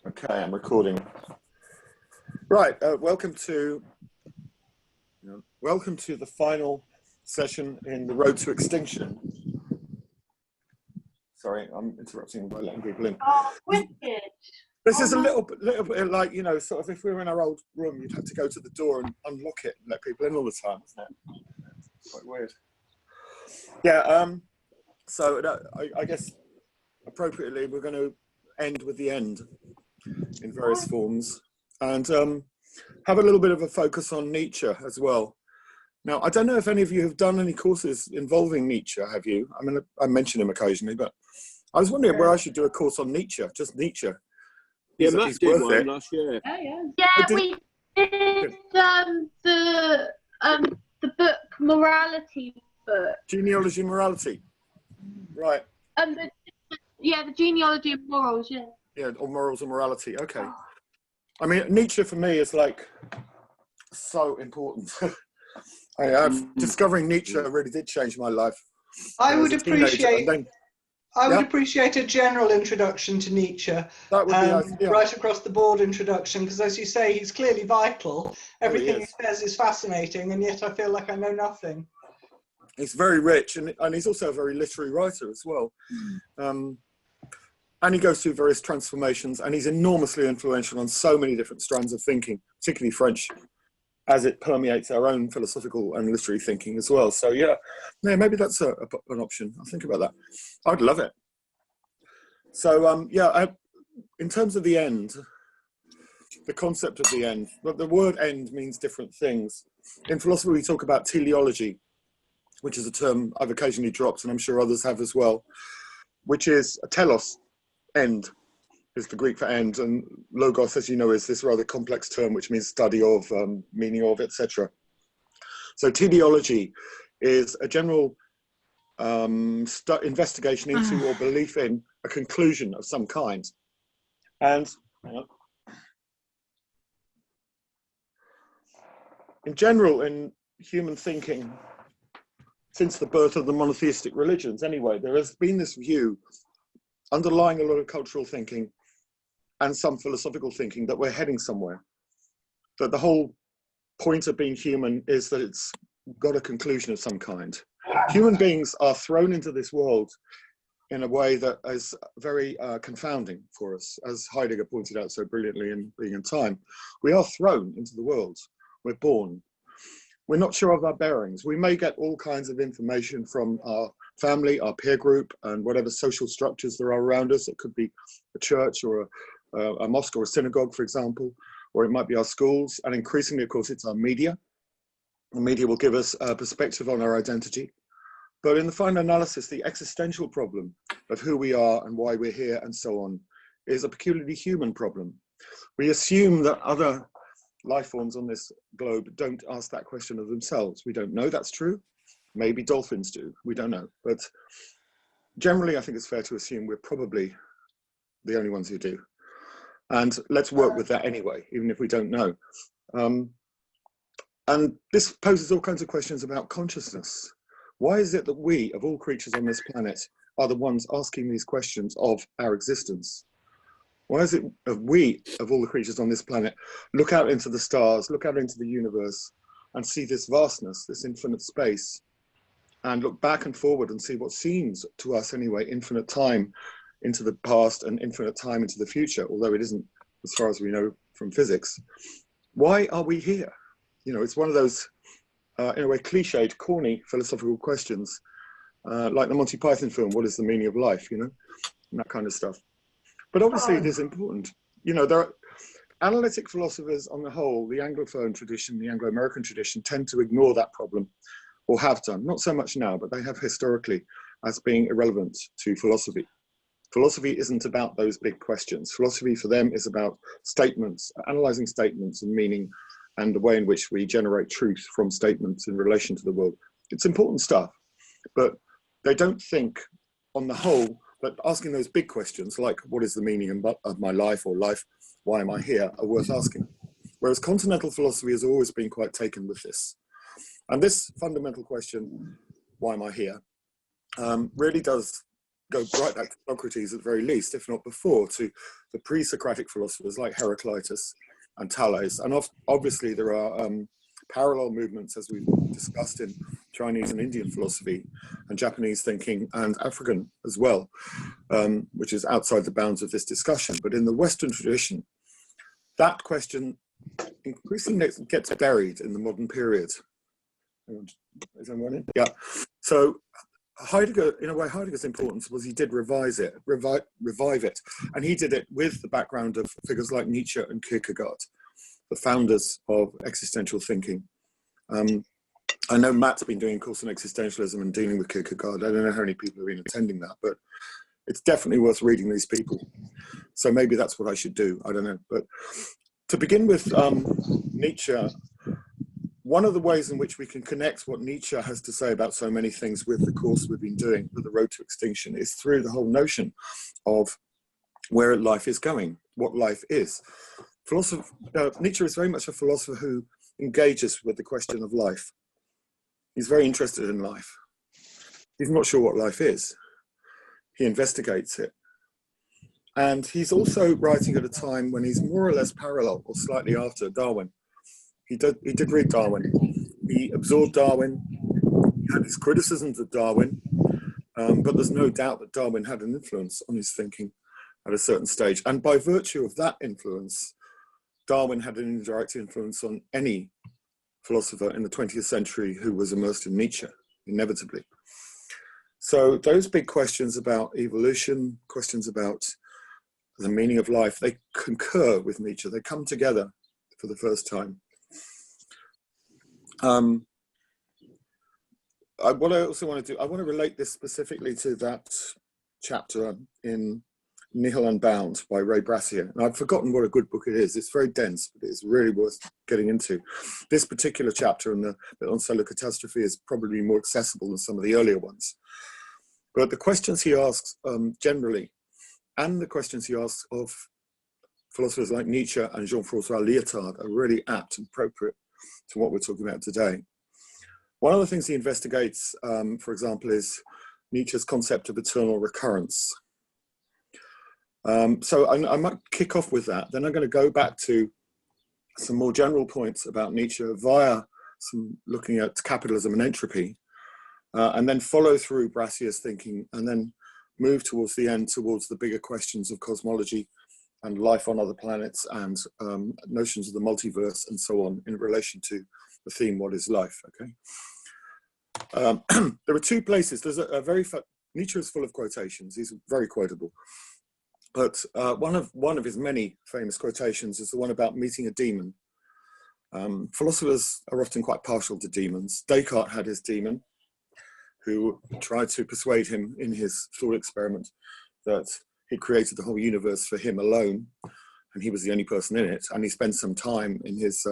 Okay, I'm recording. Right, welcome to the final session in the road to extinction. Sorry, I'm interrupting by letting people in. Oh, wicked! This is a little bit like, you know, sort of if we were in our old room, you'd have to go to the door and unlock it and let people in all the time, isn't it? It's quite weird. Yeah. So I guess appropriately, we're going to end with the end in various forms, and have a little bit of a focus on Nietzsche as well. Now, I don't know if any of you have done any courses involving Nietzsche, have you? I mean, I mention him occasionally, but I was wondering where I should do a course on Nietzsche, just Nietzsche. Yeah, Matt did one last year. Yeah, we did the book Morality book. Genealogy and Morality, right? The genealogy of morals, yeah. Yeah, or morals and morality. Okay. I mean, Nietzsche for me is like so important. Discovering Nietzsche really did change my life. I would appreciate a general introduction to Nietzsche. That would be right across the board introduction, because as you say, he's clearly vital. Everything he says is fascinating, and yet I feel like I know nothing. He's very rich, and he's also a very literary writer as well. And he goes through various transformations, and he's enormously influential on so many different strands of thinking, particularly French, as it permeates our own philosophical and literary thinking as well. So yeah, maybe that's an option. I'll think about that. I'd love it. So in terms of the end, the concept of the end, but the word end means different things. In philosophy, we talk about teleology, which is a term I've occasionally dropped, and I'm sure others have as well, which is a telos. End is the Greek for end, and logos, as you know, is this rather complex term which means study of, meaning of, etc. So teleology is a general investigation into or belief in a conclusion of some kind. And in general, in human thinking, since the birth of the monotheistic religions anyway, there has been this view underlying a lot of cultural thinking and some philosophical thinking that we're heading somewhere. That the whole point of being human is that it's got a conclusion of some kind. Human beings are thrown into this world in a way that is very confounding for us, as Heidegger pointed out so brilliantly in Being and Time. We are thrown into the world. We're born. We're not sure of our bearings. We may get all kinds of information from our family, our peer group, and whatever social structures there are around us. It could be a church or a mosque or a synagogue, for example, or it might be our schools. And increasingly, of course, it's our media. The media will give us a perspective on our identity. But in the final analysis, the existential problem of who we are and why we're here and so on is a peculiarly human problem. We assume that other life forms on this globe don't ask that question of themselves. We don't know that's true. Maybe dolphins do, we don't know. But generally, I think it's fair to assume we're probably the only ones who do. And let's work with that anyway, even if we don't know. And this poses all kinds of questions about consciousness. Why is it that we, of all creatures on this planet, are the ones asking these questions of our existence? Why is it that we, of all the creatures on this planet, look out into the stars, look out into the universe, and see this vastness, this infinite space, and look back and forward and see what seems to us anyway, infinite time into the past and infinite time into the future, although it isn't as far as we know from physics. Why are we here? You know, it's one of those, in a way, cliched, corny philosophical questions, like the Monty Python film, what is the meaning of life, you know, and that kind of stuff. But obviously it is important. You know, there are analytic philosophers on the whole, the Anglophone tradition, the Anglo-American tradition, tend to ignore that problem, or have done. Not so much now, but they have historically as being irrelevant to philosophy. Philosophy isn't about those big questions. Philosophy for them is about statements, analyzing statements and meaning, and the way in which we generate truth from statements in relation to the world. It's important stuff, but they don't think on the whole that asking those big questions, like what is the meaning of my life, or life, why am I here, are worth asking. Whereas continental philosophy has always been quite taken with this. And this fundamental question, why am I here, really does go right back to Socrates at the very least, if not before, to the pre-Socratic philosophers like Heraclitus and Thales. And obviously there are parallel movements, as we've discussed, in Chinese and Indian philosophy and Japanese thinking and African as well, which is outside the bounds of this discussion. But in the Western tradition, that question increasingly gets buried in the modern period. Is anyone in? Yeah. So Heidegger, in a way, Heidegger's importance was he did revive it. And he did it with the background of figures like Nietzsche and Kierkegaard, the founders of existential thinking. I know Matt's been doing a course on existentialism and dealing with Kierkegaard. I don't know how many people have been attending that, but it's definitely worth reading these people. So maybe that's what I should do. I don't know. But to begin with, Nietzsche, one of the ways in which we can connect what Nietzsche has to say about so many things with the course we've been doing with the Road to Extinction is through the whole notion of where life is going, what life is. Nietzsche is very much a philosopher who engages with the question of life. He's very interested in life. He's not sure what life is. He investigates it. And he's also writing at a time when he's more or less parallel or slightly after Darwin. He did read Darwin. He absorbed Darwin. He had his criticisms of Darwin, but there's no doubt that Darwin had an influence on his thinking at a certain stage. And by virtue of that influence, Darwin had an indirect influence on any philosopher in the 20th century who was immersed in Nietzsche, inevitably. So those big questions about evolution, questions about the meaning of life, they concur with Nietzsche. They come together for the first time. What I also want to do, I want to relate this specifically to that chapter in Nihil Unbound by Ray Brassier. And I've forgotten what a good book it is. It's very dense, but it's really worth getting into. This particular chapter on the bit on solar catastrophe is probably more accessible than some of the earlier ones. But the questions he asks generally, and the questions he asks of philosophers like Nietzsche and Jean-François Lyotard are really apt and appropriate to what we're talking about today. One of the things he investigates, for example, is Nietzsche's concept of eternal recurrence. So I might kick off with that. Then I'm going to go back to some more general points about Nietzsche via some looking at capitalism and entropy, and then follow through Brassier's thinking, and then move towards the end, towards the bigger questions of cosmology and life on other planets and notions of the multiverse and so on in relation to the theme, what is life, okay? There are two places. There's Nietzsche is full of quotations. He's very quotable. But one of his many famous quotations is the one about meeting a demon. Philosophers are often quite partial to demons. Descartes had his demon, who tried to persuade him in his thought experiment that he created the whole universe for him alone, and he was the only person in it. And he spent some time in his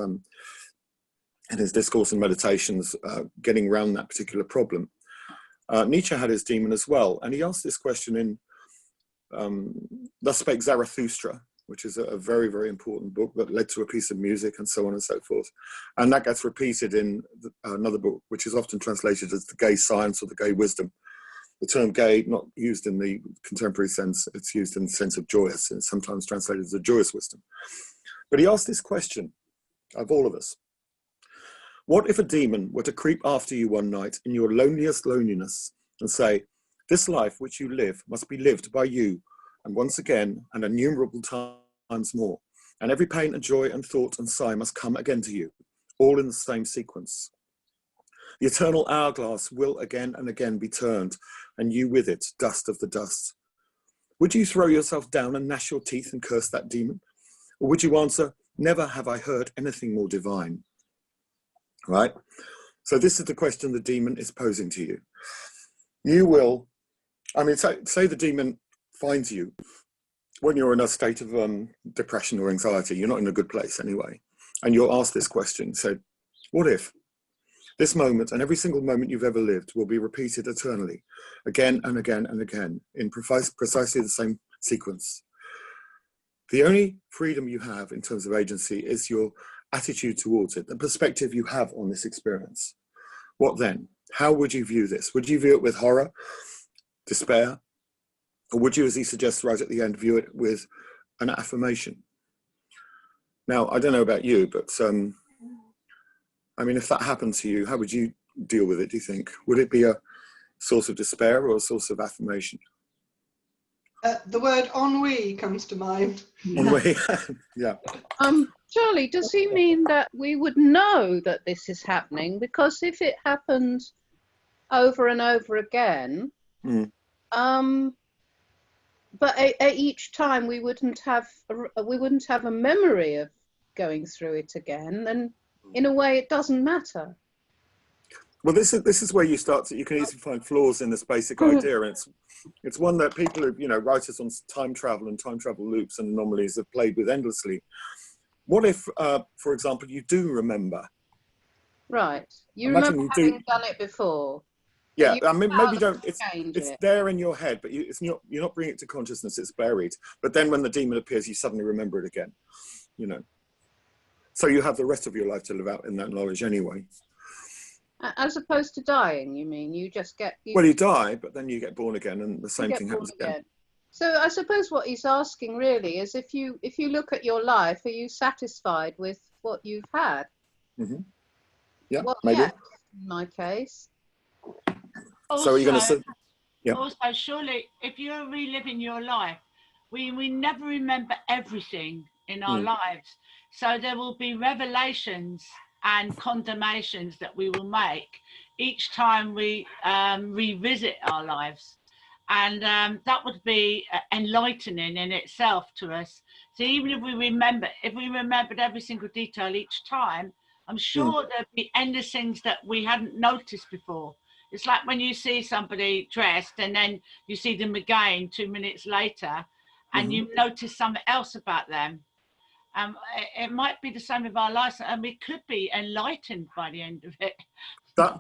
discourse and meditations getting around that particular problem. Nietzsche had his demon as well, and he asked this question in Thus Spake Zarathustra, which is a very, very important book that led to a piece of music and so on and so forth. And that gets repeated in another book, which is often translated as the gay science or the gay wisdom. The term gay, not used in the contemporary sense, it's used in the sense of joyous, and it's sometimes translated as a joyous wisdom. But he asked this question of all of us. What if a demon were to creep after you one night in your loneliest loneliness and say, this life which you live must be lived by you, and once again, and innumerable times more, and every pain and joy and thought and sigh must come again to you, all in the same sequence. The eternal hourglass will again and again be turned, and you with it, dust of the dust. Would you throw yourself down and gnash your teeth and curse that demon? Or would you answer, never have I heard anything more divine? Right? So this is the question the demon is posing to you. You will, say the demon finds you when you're in a state of depression or anxiety. You're not in a good place anyway. And you'll ask this question, so what if this moment and every single moment you've ever lived will be repeated eternally, again and again and again, in precisely the same sequence? The only freedom you have in terms of agency is your attitude towards it, the perspective you have on this experience. What then? How would you view this? Would you view it with horror, despair, Or would you, as he suggests right at the end, view it with an affirmation? Now, I don't know about you, but I mean, if that happened to you, how would you deal with it, do you think? Would it be a source of despair or a source of affirmation? The word ennui comes to mind. Ennui, yeah. Charlie, does he mean that we would know that this is happening? Because if it happened over and over again, but at each time we wouldn't have a memory of going through it again, then in a way it doesn't matter. Well, this is where you start to, you can easily find flaws in this basic idea, and it's one that people who, you know, writers on time travel and time travel loops and anomalies have played with endlessly. What if, for example, you do remember? Right, you remember having done it before. Yeah, I mean, maybe don't. It's there in your head, but you're not bringing it to consciousness. It's buried. But then, when the demon appears, you suddenly remember it again. You know. So you have the rest of your life to live out in that knowledge anyway. As opposed to dying, you mean? You just get. Well, you die, but then you get born again, and the same thing happens again. So I suppose what he's asking really is, if you look at your life, are you satisfied with what you've had? Mm-hmm. Yeah, well, maybe. Yes, in my case. Also, so are you going to say? Yeah. Also, surely, if you're reliving your life, we never remember everything in our lives. So there will be revelations and condemnations that we will make each time we revisit our lives. And that would be enlightening in itself to us. So even if we remembered every single detail each time, I'm sure there'd be endless things that we hadn't noticed before. It's like when you see somebody dressed and then you see them again 2 minutes later and you notice something else about them. It might be the same with our lives, and we could be enlightened by the end of it.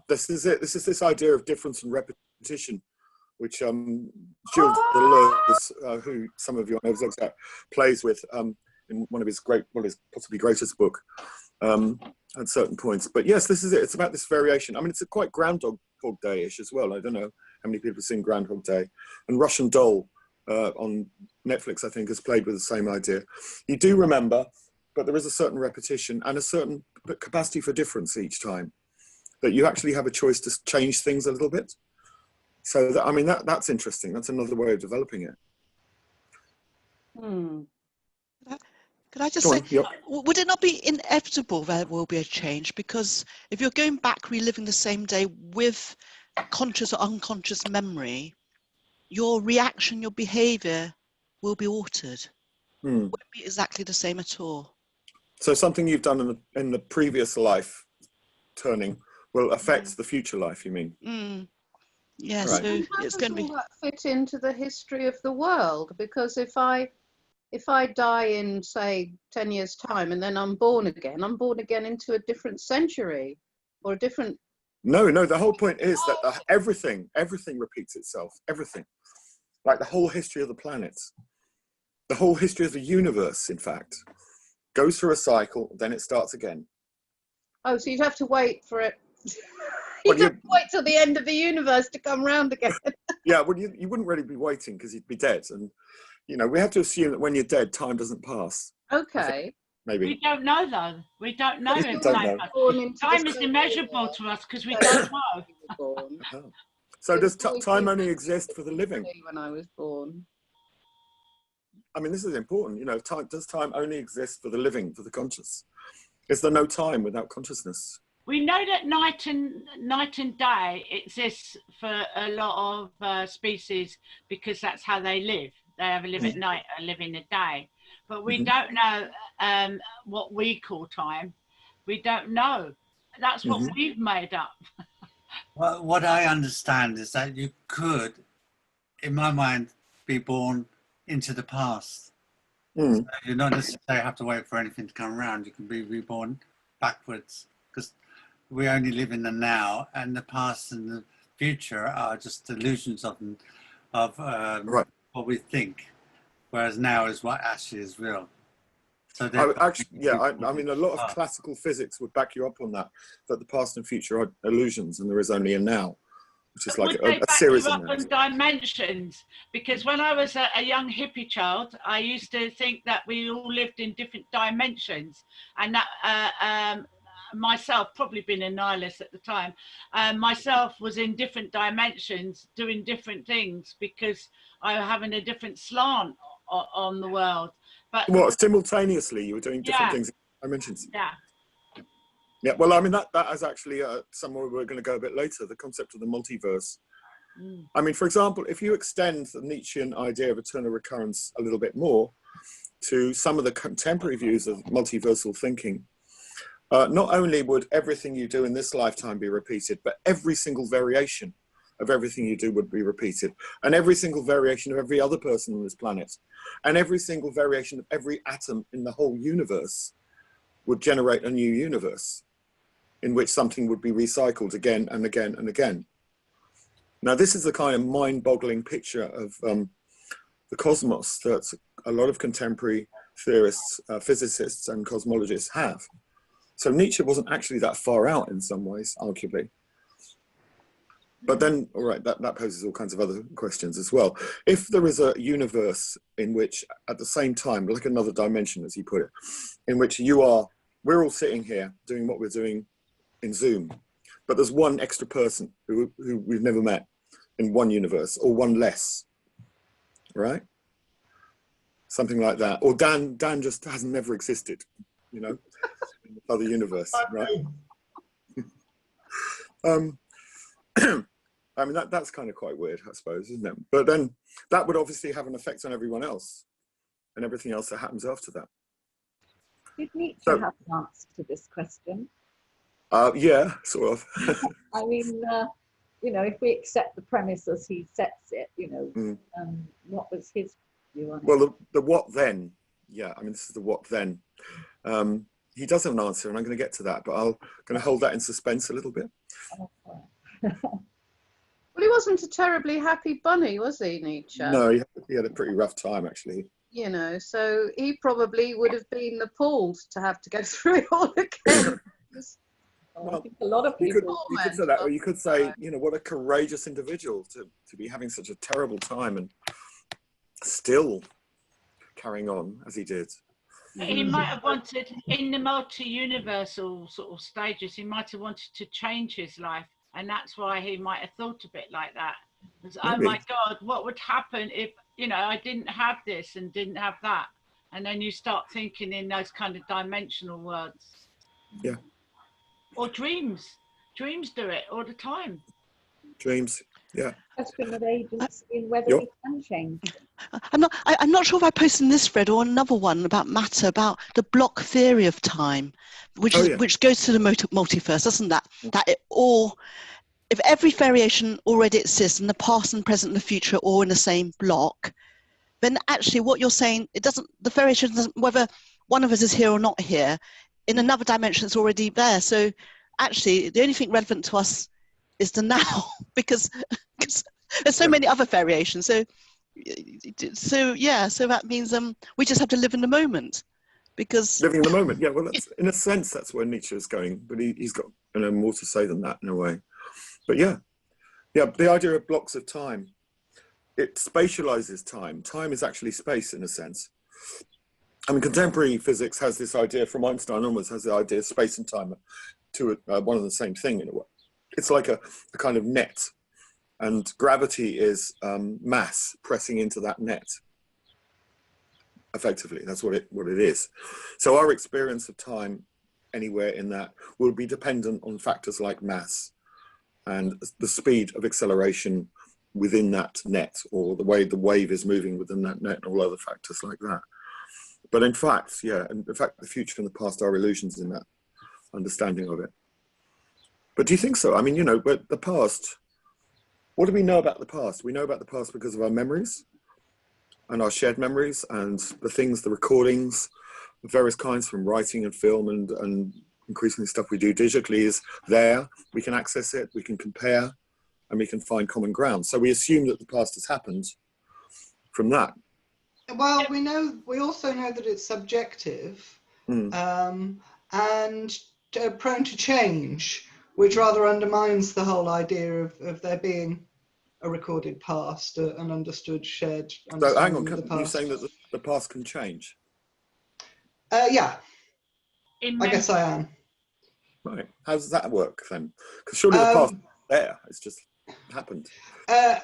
This is it. This is this idea of difference and repetition, which Gilles Deleuze, who some of you know plays with in one of his possibly greatest book at certain points. But yes, this is it. It's about this variation. I mean, it's a quite Groundhog Day-ish as well. I don't know how many people have seen Groundhog Day. And Russian Doll on Netflix, I think, has played with the same idea. You do remember, but there is a certain repetition and a certain capacity for difference each time, that you actually have a choice to change things a little bit. So, I mean, that's interesting. That's another way of developing it. Could I just say, would it not be inevitable there will be a change? Because if you're going back, reliving the same day with conscious or unconscious memory, your reaction, your behavior will be altered. Won't be exactly the same at all. So something you've done in the previous life turning will affect the future life, you mean? Yeah, right. So it's going to be... that fit into the history of the world? Because if I die in, say, 10 years' time and then I'm born again into a different century or a different... No, the whole point is that everything repeats itself, everything. Like the whole history of the planet, the whole history of the universe, in fact, goes through a cycle, then it starts again. Oh, so you'd have to wait for it. You'd have to wait till the end of the universe to come round again. Yeah, well, you wouldn't really be waiting because you'd be dead. And, you know, we have to assume that when you're dead, time doesn't pass. Okay. Maybe. We don't know, though. We don't know. Time is immeasurable to us because we don't know. So does time only exist for the living? When I was born. I mean, this is important. You know, does time only exist for the living, for the conscious? Is there no time without consciousness? We know that night and day exists for a lot of species because that's how they live. They either live at night or live in the day. But we don't know what we call time. We don't know. That's what we've made up. Well, what I understand is that you could, in my mind, be born into the past. So you don't necessarily have to wait for anything to come around. You can be reborn backwards, because we only live in the now, and the past and the future are just illusions of what we think, whereas now is what actually is real. So I mean, a lot of classical physics would back you up on that the past and future are illusions and there is only a now. which is like would a they back series you of up names. on dimensions? Because when I was a young hippie child, I used to think that we all lived in different dimensions, and that myself, probably been a nihilist at the time, myself was in different dimensions doing different things because I was having a different slant on the world. But what, simultaneously you were doing different yeah, things in dimensions? yeah. Yeah, well, I mean, that is actually somewhere we're going to go a bit later, the concept of the multiverse. I mean, for example, if you extend the Nietzschean idea of eternal recurrence a little bit more to some of the contemporary views of multiversal thinking, not only would everything you do in this lifetime be repeated, but every single variation of everything you do would be repeated, and every single variation of every other person on this planet, and every single variation of every atom in the whole universe would generate a new universe in which something would be recycled again and again and again. Now, this is the kind of mind-boggling picture of the cosmos that a lot of contemporary theorists, physicists and cosmologists have. So Nietzsche wasn't actually that far out in some ways, arguably. But then, all right, that poses all kinds of other questions as well. If there is a universe in which, at the same time, like another dimension, as you put it, in which we're all sitting here doing what we're doing in Zoom, but there's one extra person who we've never met in one universe, or one less, right? Something like that. Or Dan just has never existed, you know, in the other universe, right? I mean, that's kind of quite weird, I suppose, isn't it? But then that would obviously have an effect on everyone else and everything else that happens after that. Did Nietzsche have an answer to this question? Yeah, sort of. I mean, you know, if we accept the premise as he sets it, you know, what was his view on it? Well, the what then? Yeah, I mean, this is the what then. He does have an answer, and I'm going to get to that, but I'm going to hold that in suspense a little bit. Well, he wasn't a terribly happy bunny, was he, Nietzsche? No, he had a pretty rough time, actually. You know, so he probably would have been appalled to have to go through it all again. Well, I think a lot of people. You could say that, or you could say, you know, what a courageous individual to be having such a terrible time and still carrying on as he did. He might have wanted, in the multi-universal sort of stages, he might have wanted to change his life. And that's why he might have thought a bit like that. Because, oh my God, what would happen if, you know, I didn't have this and didn't have that? And then you start thinking in those kind of dimensional words. Yeah. Or dreams. Dreams do it all the time. Dreams, yeah. Question of agency and whether we can change. I'm not sure if I posted in this thread or another one about matter, about the block theory of time, which goes to the multiverse, doesn't that? That it all, if every variation already exists in the past and present and the future all in the same block, then actually what you're saying, the variation doesn't, whether one of us is here or not here, in another dimension it's already there. So actually the only thing relevant to us is the now, because there's so many other variations. So that means we just have to live in the moment, because living in the moment. Yeah, well, that's, in a sense, that's where Nietzsche is going, but he's got, you know, more to say than that in a way. But yeah, the idea of blocks of time, it spatializes time. Time is actually space in a sense. I mean, contemporary physics has this idea, from Einstein onwards, has the idea of space and time to one and the same thing in a way. It's like a kind of net, and gravity is mass pressing into that net. Effectively, that's what it is. So our experience of time anywhere in that will be dependent on factors like mass and the speed of acceleration within that net, or the way the wave is moving within that net, and all other factors like that. But in fact, the future and the past are illusions in that understanding of it. But do you think so? I mean, you know, but the past, what do we know about the past? We know about the past because of our memories and our shared memories and the things, the recordings of various kinds, from writing and film and increasingly stuff we do digitally is there. We can access it, we can compare, and we can find common ground. So we assume that the past has happened from that. Well, we also know that it's subjective and prone to change. which rather undermines the whole idea of there being a recorded past, an understood, shared So hang on, understanding of the you're past. saying that the past can change? Yeah, I guess I am. Right. How does that work then? Because surely the past is there, it's just happened.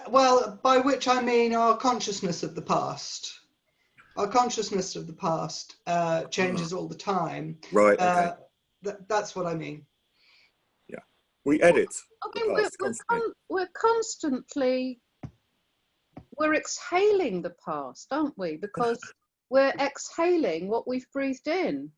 Well, by which I mean our consciousness of the past. Our consciousness of the past changes all the time. Right, okay. That's what I mean. Yeah. We edit I the mean, past constantly. we're exhaling the past, aren't we? Because we're exhaling what we've breathed in.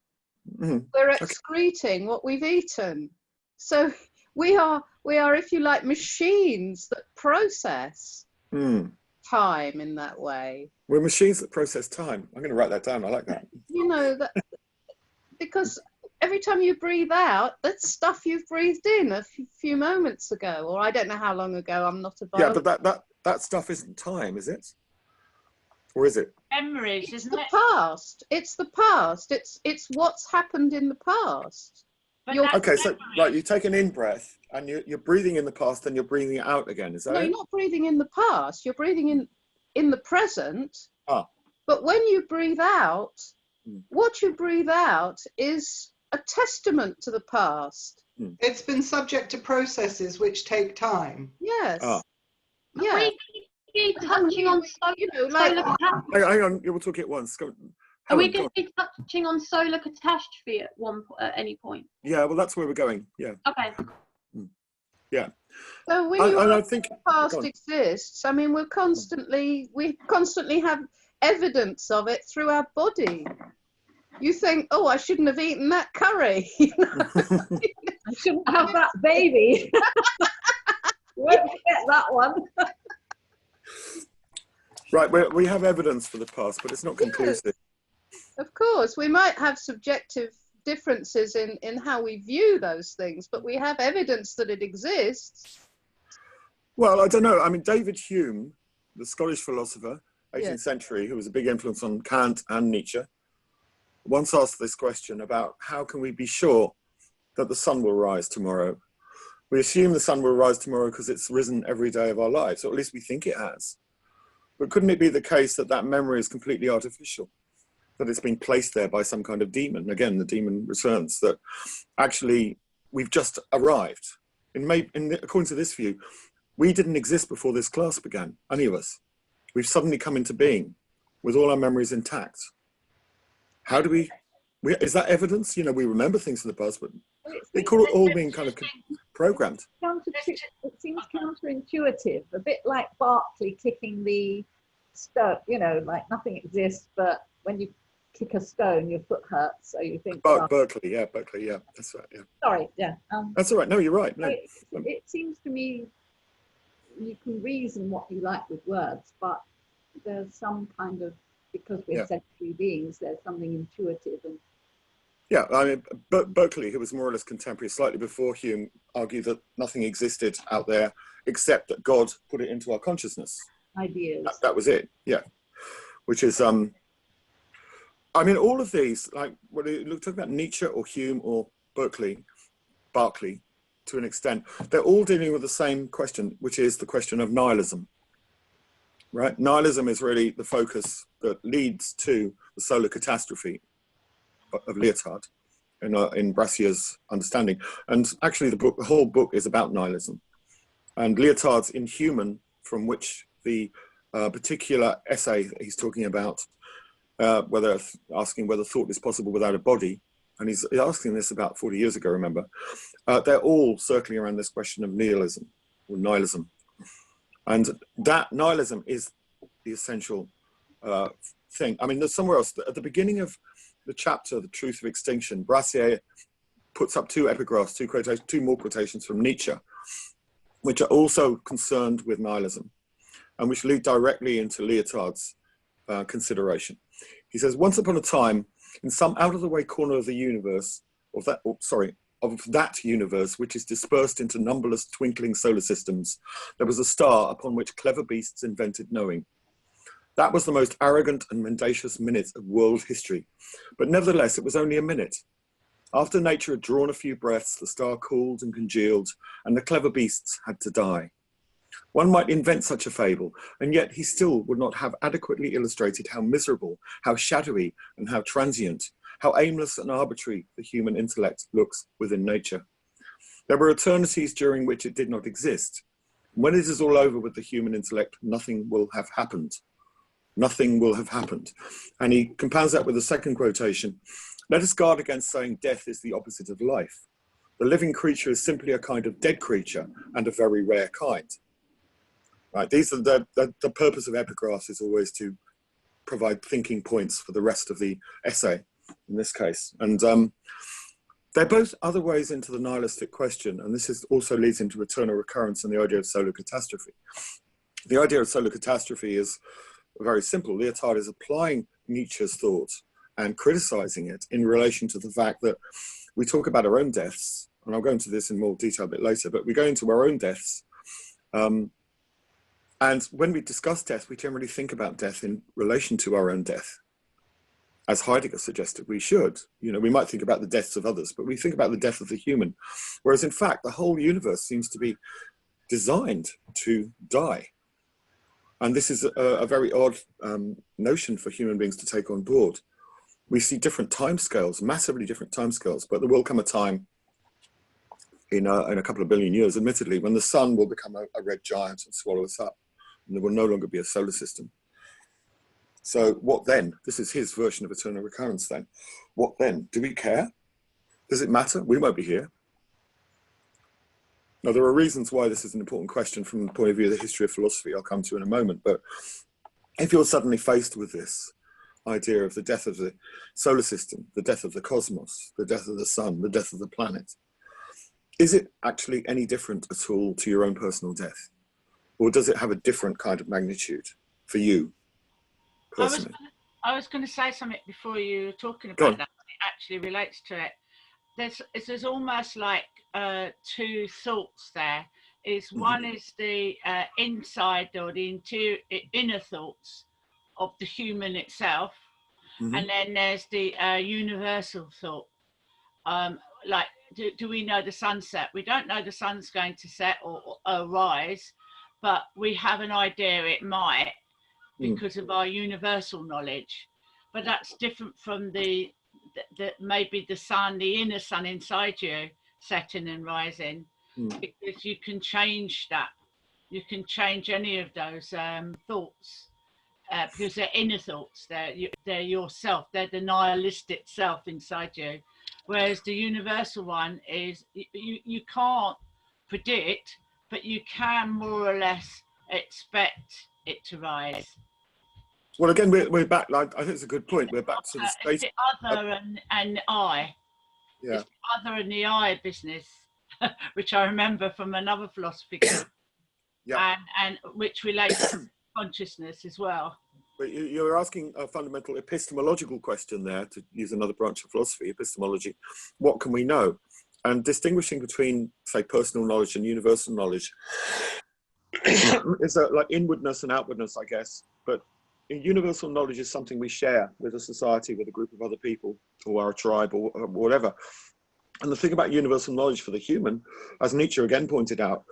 Mm-hmm. We're excreting what we've eaten. So we are, if you like, machines that process time in that way. We're machines that process time. I'm going to write that down. I like that. You know, that because every time you breathe out, that's stuff you've breathed in a few moments ago, or I don't know how long ago. I'm not a biologist. Yeah, but that stuff isn't time, is it? Or is it? Memories, isn't it? It's the past. It's the past. It's what's happened in the past. Okay, so right, you take an in-breath and you're breathing in the past and you're breathing it out again, is that it? No, you're not breathing in the past. You're breathing in the present. Ah. But when you breathe out, what you breathe out is a testament to the past. It's been subject to processes which take time. Yes. Ah. Yeah. We keep touching on solar Hang on, we'll talk at once. Are we going to be touching on solar catastrophe at any point? Yeah, well, that's where we're going. Yeah. Okay. Yeah. So when I think the past exists, I mean, we constantly have evidence of it through our body. You think, oh, I shouldn't have eaten that curry. I shouldn't have that baby. Won't forget that one. Right, we have evidence for the past, but it's not conclusive. Yes. Of course, we might have subjective differences in how we view those things, but we have evidence that it exists. Well, I don't know. I mean, David Hume, the Scottish philosopher, 18th century, who was a big influence on Kant and Nietzsche, once asked this question about how can we be sure that the sun will rise tomorrow? We assume the sun will rise tomorrow because it's risen every day of our lives, or at least we think it has. But couldn't it be the case that that memory is completely artificial? That it's been placed there by some kind of demon? Again, the demon returns, that actually we've just arrived. According to this view, we didn't exist before this class began, any of us. We've suddenly come into being with all our memories intact. How do we is that evidence? You know, we remember things in the past, but they call it all being kind of programmed. It seems counterintuitive, a bit like Berkeley kicking the stone, you know, like nothing exists, but when you kick a stone, your foot hurts, so you think... Berkeley, yeah, that's right, yeah. Sorry, yeah. That's all right, no, you're right. No. It seems to me you can reason what you like with words, but there's some kind of, because we're sensory beings, there's something intuitive and... Yeah, I mean, Berkeley, who was more or less contemporary, slightly before Hume, argued that nothing existed out there except that God put it into our consciousness. Ideas. That was it, yeah. Which is, I mean, all of these, like, when you talk about Nietzsche or Hume or Berkeley, to an extent, they're all dealing with the same question, which is the question of nihilism, right? Nihilism is really the focus that leads to the solar catastrophe of Lyotard in Brassier's understanding. And actually the whole book is about nihilism. And Lyotard's Inhuman, from which the particular essay that he's talking about, asking whether thought is possible without a body, and he's asking this about 40 years ago, remember, they're all circling around this question of nihilism, or nihilism. And that nihilism is the essential thing. I mean, there's somewhere else, at the beginning of the chapter, The Truth of Extinction, Brassier puts up two epigraphs, two more quotations from Nietzsche, which are also concerned with nihilism, and which lead directly into Lyotard's consideration. He says, once upon a time, in some out-of-the-way corner of the universe, of that universe, which is dispersed into numberless twinkling solar systems, there was a star upon which clever beasts invented knowing. That was the most arrogant and mendacious minute of world history. But nevertheless, it was only a minute. After nature had drawn a few breaths, the star cooled and congealed, and the clever beasts had to die. One might invent such a fable, and yet he still would not have adequately illustrated how miserable, how shadowy, and how transient, how aimless and arbitrary the human intellect looks within nature. There were eternities during which it did not exist. When it is all over with the human intellect, nothing will have happened. Nothing will have happened. And he compounds that with a second quotation. Let us guard against saying death is the opposite of life. The living creature is simply a kind of dead creature, and a very rare kind. Right, these are the purpose of epigraphs is always to provide thinking points for the rest of the essay, in this case. And they're both other ways into the nihilistic question, and this also leads into eternal recurrence and the idea of solar catastrophe. The idea of solar catastrophe is very simple. Lyotard is applying Nietzsche's thought and criticizing it in relation to the fact that we talk about our own deaths, and I'll go into this in more detail a bit later, but we go into our own deaths. And when we discuss death, we generally think about death in relation to our own death. As Heidegger suggested, we should. You know, we might think about the deaths of others, but we think about the death of the human. Whereas in fact, the whole universe seems to be designed to die. And this is a very odd notion for human beings to take on board. We see different timescales, massively different timescales, but there will come a time in a couple of billion years, admittedly, when the sun will become a red giant and swallow us up, and there will no longer be a solar system. So what then? This is his version of eternal recurrence then. What then? Do we care? Does it matter? We won't be here. Now, there are reasons why this is an important question from the point of view of the history of philosophy I'll come to in a moment, but if you're suddenly faced with this idea of the death of the solar system, the death of the cosmos, the death of the sun, the death of the planet, is it actually any different at all to your own personal death? Or does it have a different kind of magnitude for you personally? I was going to say something before you were talking about that. It actually relates to it. There's almost like two thoughts there. One is the inside or the inner thoughts of the human itself, and then there's the universal thought. Like, do we know the sunset? We don't know the sun's going to set or rise, but we have an idea it might because of our universal knowledge. But that's different from the maybe the sun, the inner sun inside you, setting and rising, because you can change that. You can change any of those thoughts because they're inner thoughts. They're yourself. They're the nihilistic self inside you. Whereas the universal one is you can't predict, but you can more or less expect it to rise. Well, again, we're back. Like, I think it's a good point. We're back to the space. It's the other and I. Yeah. It's the other and the I business, which I remember from another philosophy course, and which relates to consciousness as well. But you're asking a fundamental epistemological question there, to use another branch of philosophy, epistemology. What can we know? And distinguishing between, say, personal knowledge and universal knowledge is like inwardness and outwardness, I guess. But universal knowledge is something we share with a society, with a group of other people, or our tribe, or whatever. And the thing about universal knowledge for the human, as Nietzsche again pointed out,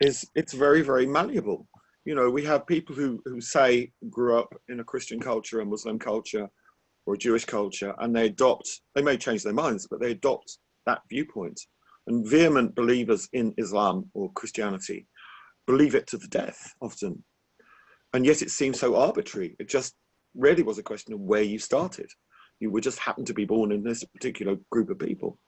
is it's very, very malleable. You know, we have people who say grew up in a Christian culture, a Muslim culture, or a Jewish culture, and they may change their minds, but they adopt that viewpoint. And vehement believers in Islam or Christianity believe it to the death often. And yet it seems so arbitrary. It just really was a question of where you started. You would just happen to be born in this particular group of people.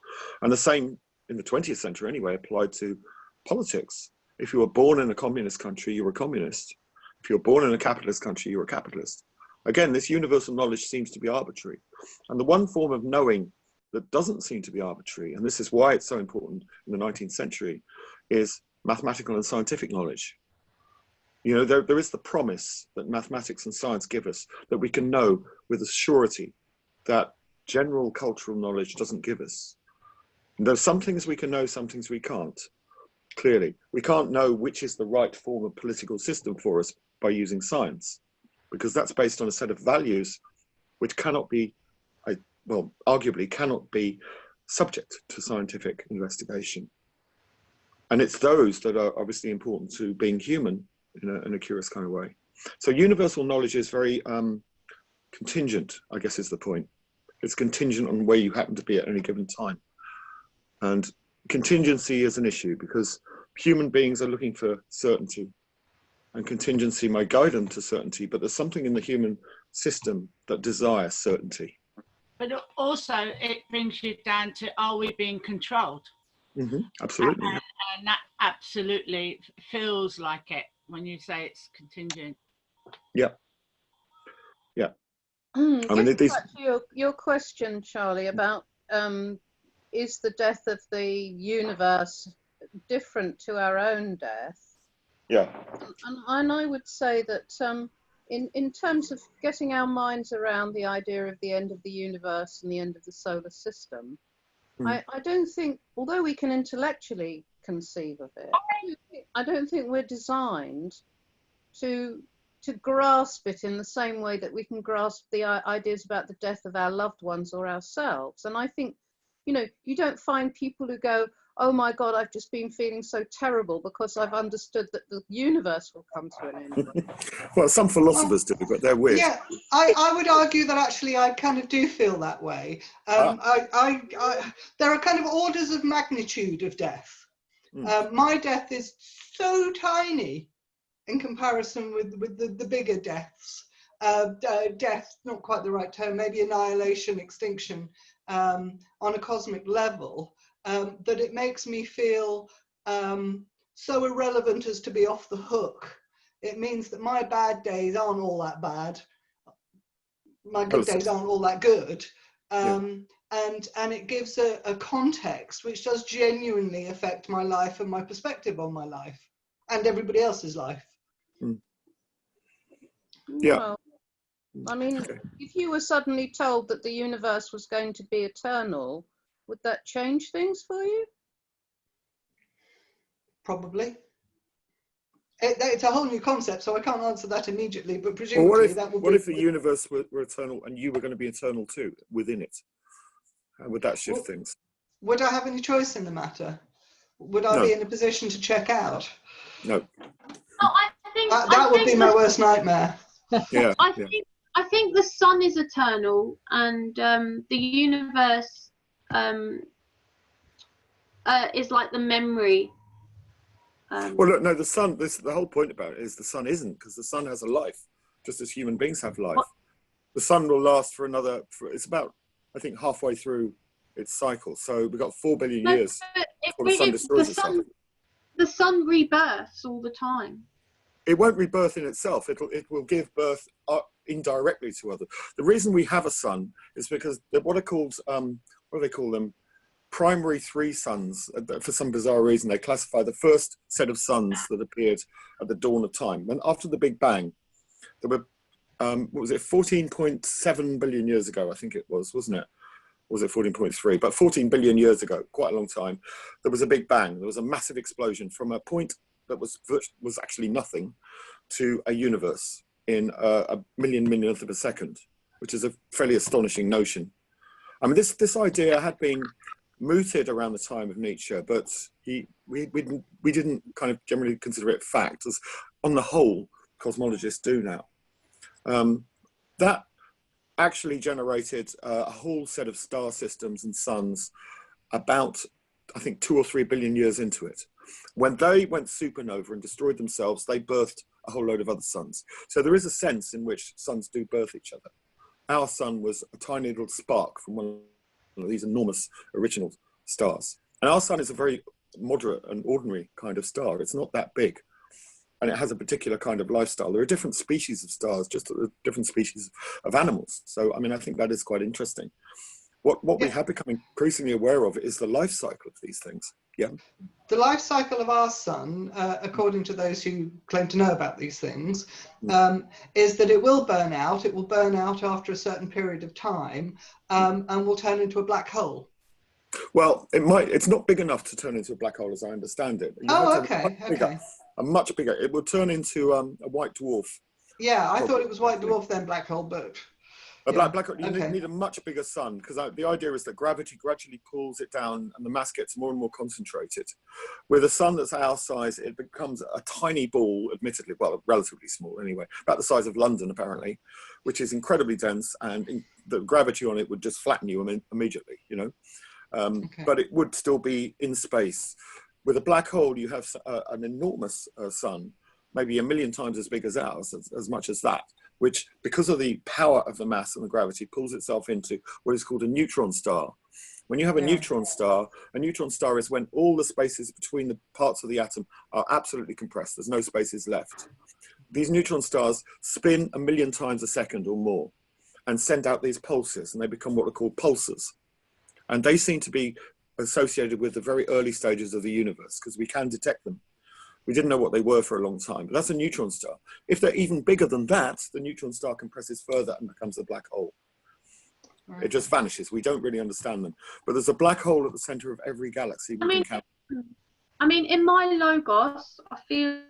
And the same in the 20th century anyway applied to politics. If you were born in a communist country, you were a communist. If you were born in a capitalist country, you were a capitalist. Again, this universal knowledge seems to be arbitrary. And the one form of knowing that doesn't seem to be arbitrary, and this is why it's so important in the 19th century, is mathematical and scientific knowledge. You know, there is the promise that mathematics and science give us that we can know with a surety that general cultural knowledge doesn't give us. And there's some things we can know, some things we can't. Clearly, we can't know which is the right form of political system for us by using science, because that's based on a set of values which cannot be, well, arguably cannot be subject to scientific investigation. And it's those that are obviously important to being human in a curious kind of way. So universal knowledge is very contingent, I guess is the point. It's contingent on where you happen to be at any given time. And contingency is an issue because human beings are looking for certainty, and contingency might guide them to certainty, but there's something in the human system that desires certainty. But also it brings you down to, are we being controlled? Absolutely. And that absolutely feels like it when you say it's contingent. Yeah. Yeah. I mean, back to your question, Charlie, about is the death of the universe different to our own death? Yeah. And I would say that in terms of getting our minds around the idea of the end of the universe and the end of the solar system, I don't think, although we can intellectually conceive of it, I don't think we're designed to grasp it in the same way that we can grasp the ideas about the death of our loved ones or ourselves. And I think, you know, you don't find people who go, oh my God, I've just been feeling so terrible because I've understood that the universe will come to an end. Well, some philosophers do, but they're weird. Yeah, I would argue that actually I kind of do feel that way. There are kind of orders of magnitude of death. My death is so tiny in comparison with the bigger deaths. Death, not quite the right term, maybe annihilation, extinction on a cosmic level. That it makes me feel so irrelevant as to be off the hook. It means that my bad days aren't all that bad. My good days aren't all that good. And it gives a context which does genuinely affect my life and my perspective on my life and everybody else's life. Yeah. Well, I mean, if you were suddenly told that the universe was going to be eternal, would that change things for you? Probably. It's a whole new concept, so I can't answer that immediately, but presumably that would be... What if the universe were eternal and you were going to be eternal too, within it? How would that shift things? Would I have any choice in the matter? Would I be in a position to check out? No. Oh, I think that would be my worst nightmare. Yeah. I think the sun is eternal, and the universe is like the memory. Well, look, no, the sun. The whole point about it is the sun isn't, because the sun has a life, just as human beings have life. The sun will last for another. It's about, I think, halfway through its cycle. So we've got 4 billion years before the sun destroys itself. The sun rebirths all the time. It won't rebirth in itself. It will give birth indirectly to others. The reason we have a sun is because what are called what do they call them? Primary three suns. For some bizarre reason, they classify the first set of suns that appeared at the dawn of time. And after the Big Bang, there were what was it, 14.7 billion years ago? I think it was, wasn't it? Or was it 14.3? But 14 billion years ago, quite a long time, there was a Big Bang. There was a massive explosion from a point that was actually nothing to a universe in a millionth of a second, which is a fairly astonishing notion. I mean, this idea had been mooted around the time of Nietzsche, but we didn't kind of generally consider it fact, as on the whole cosmologists do now. That actually generated a whole set of star systems and suns about, I think, 2 or 3 billion years into it. When they went supernova and destroyed themselves, they birthed a whole load of other suns. So there is a sense in which suns do birth each other. Our sun was a tiny little spark from one of these enormous original stars. And our sun is a very moderate and ordinary kind of star. It's not that big. And it has a particular kind of lifestyle. There are different species of stars, just different species of animals. So, I mean, I think that is quite interesting. What we have become increasingly aware of is the life cycle of these things. Yeah. The life cycle of our sun, according to those who claim to know about these things, is that it will burn out. It will burn out after a certain period of time and will turn into a black hole. Well, it might. It's not big enough to turn into a black hole, as I understand it. A much bigger. It will turn into a white dwarf. Yeah, I thought it was white dwarf then black hole, but A black hole, you need a much bigger sun, because the idea is that gravity gradually pulls it down and the mass gets more and more concentrated. With a sun that's our size, it becomes a tiny ball, admittedly, well, relatively small anyway, about the size of London apparently, which is incredibly dense, and the gravity on it would just flatten you immediately, you know. But it would still be in space. With a black hole, you have an enormous sun, maybe 1 million times as big as ours, as much as that, which, because of the power of the mass and the gravity, pulls itself into what is called a neutron star. When you have a neutron star is when all the spaces between the parts of the atom are absolutely compressed. There's no spaces left. These neutron stars spin 1 million times a second or more and send out these pulses, and they become what are called pulsars. And they seem to be associated with the very early stages of the universe, because we can detect them. We didn't know what they were for a long time, but that's a neutron star. If they're even bigger than that, the neutron star compresses further and becomes a black hole. It just vanishes. We don't really understand them. But there's a black hole at the center of every galaxy. I mean, in my logos, I feel...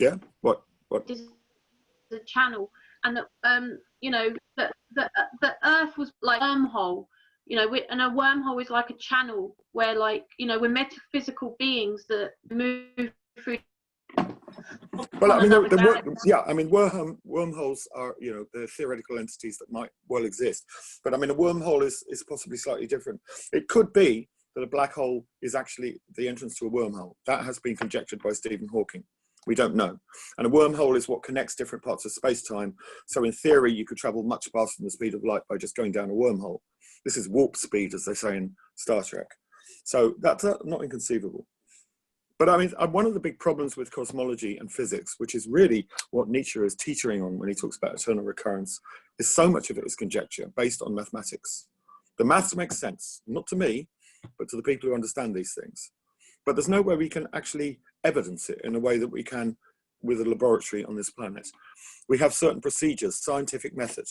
Yeah? What? Is the channel, and that, you know, that the Earth was like a wormhole. You know, and a wormhole is like a channel where, like, you know, we're metaphysical beings that move through. Well, I mean, wormholes are, you know, they're theoretical entities that might well exist. But I mean, a wormhole is possibly slightly different. It could be that a black hole is actually the entrance to a wormhole. That has been conjectured by Stephen Hawking. We don't know. And a wormhole is what connects different parts of space-time. So in theory, you could travel much faster than the speed of light by just going down a wormhole. This is warp speed, as they say in Star Trek. So that's not inconceivable. But I mean, one of the big problems with cosmology and physics, which is really what Nietzsche is teetering on when he talks about eternal recurrence, is so much of it is conjecture based on mathematics. The maths makes sense, not to me, but to the people who understand these things. But there's no way we can actually evidence it in a way that we can with a laboratory on this planet. We have certain procedures, scientific method,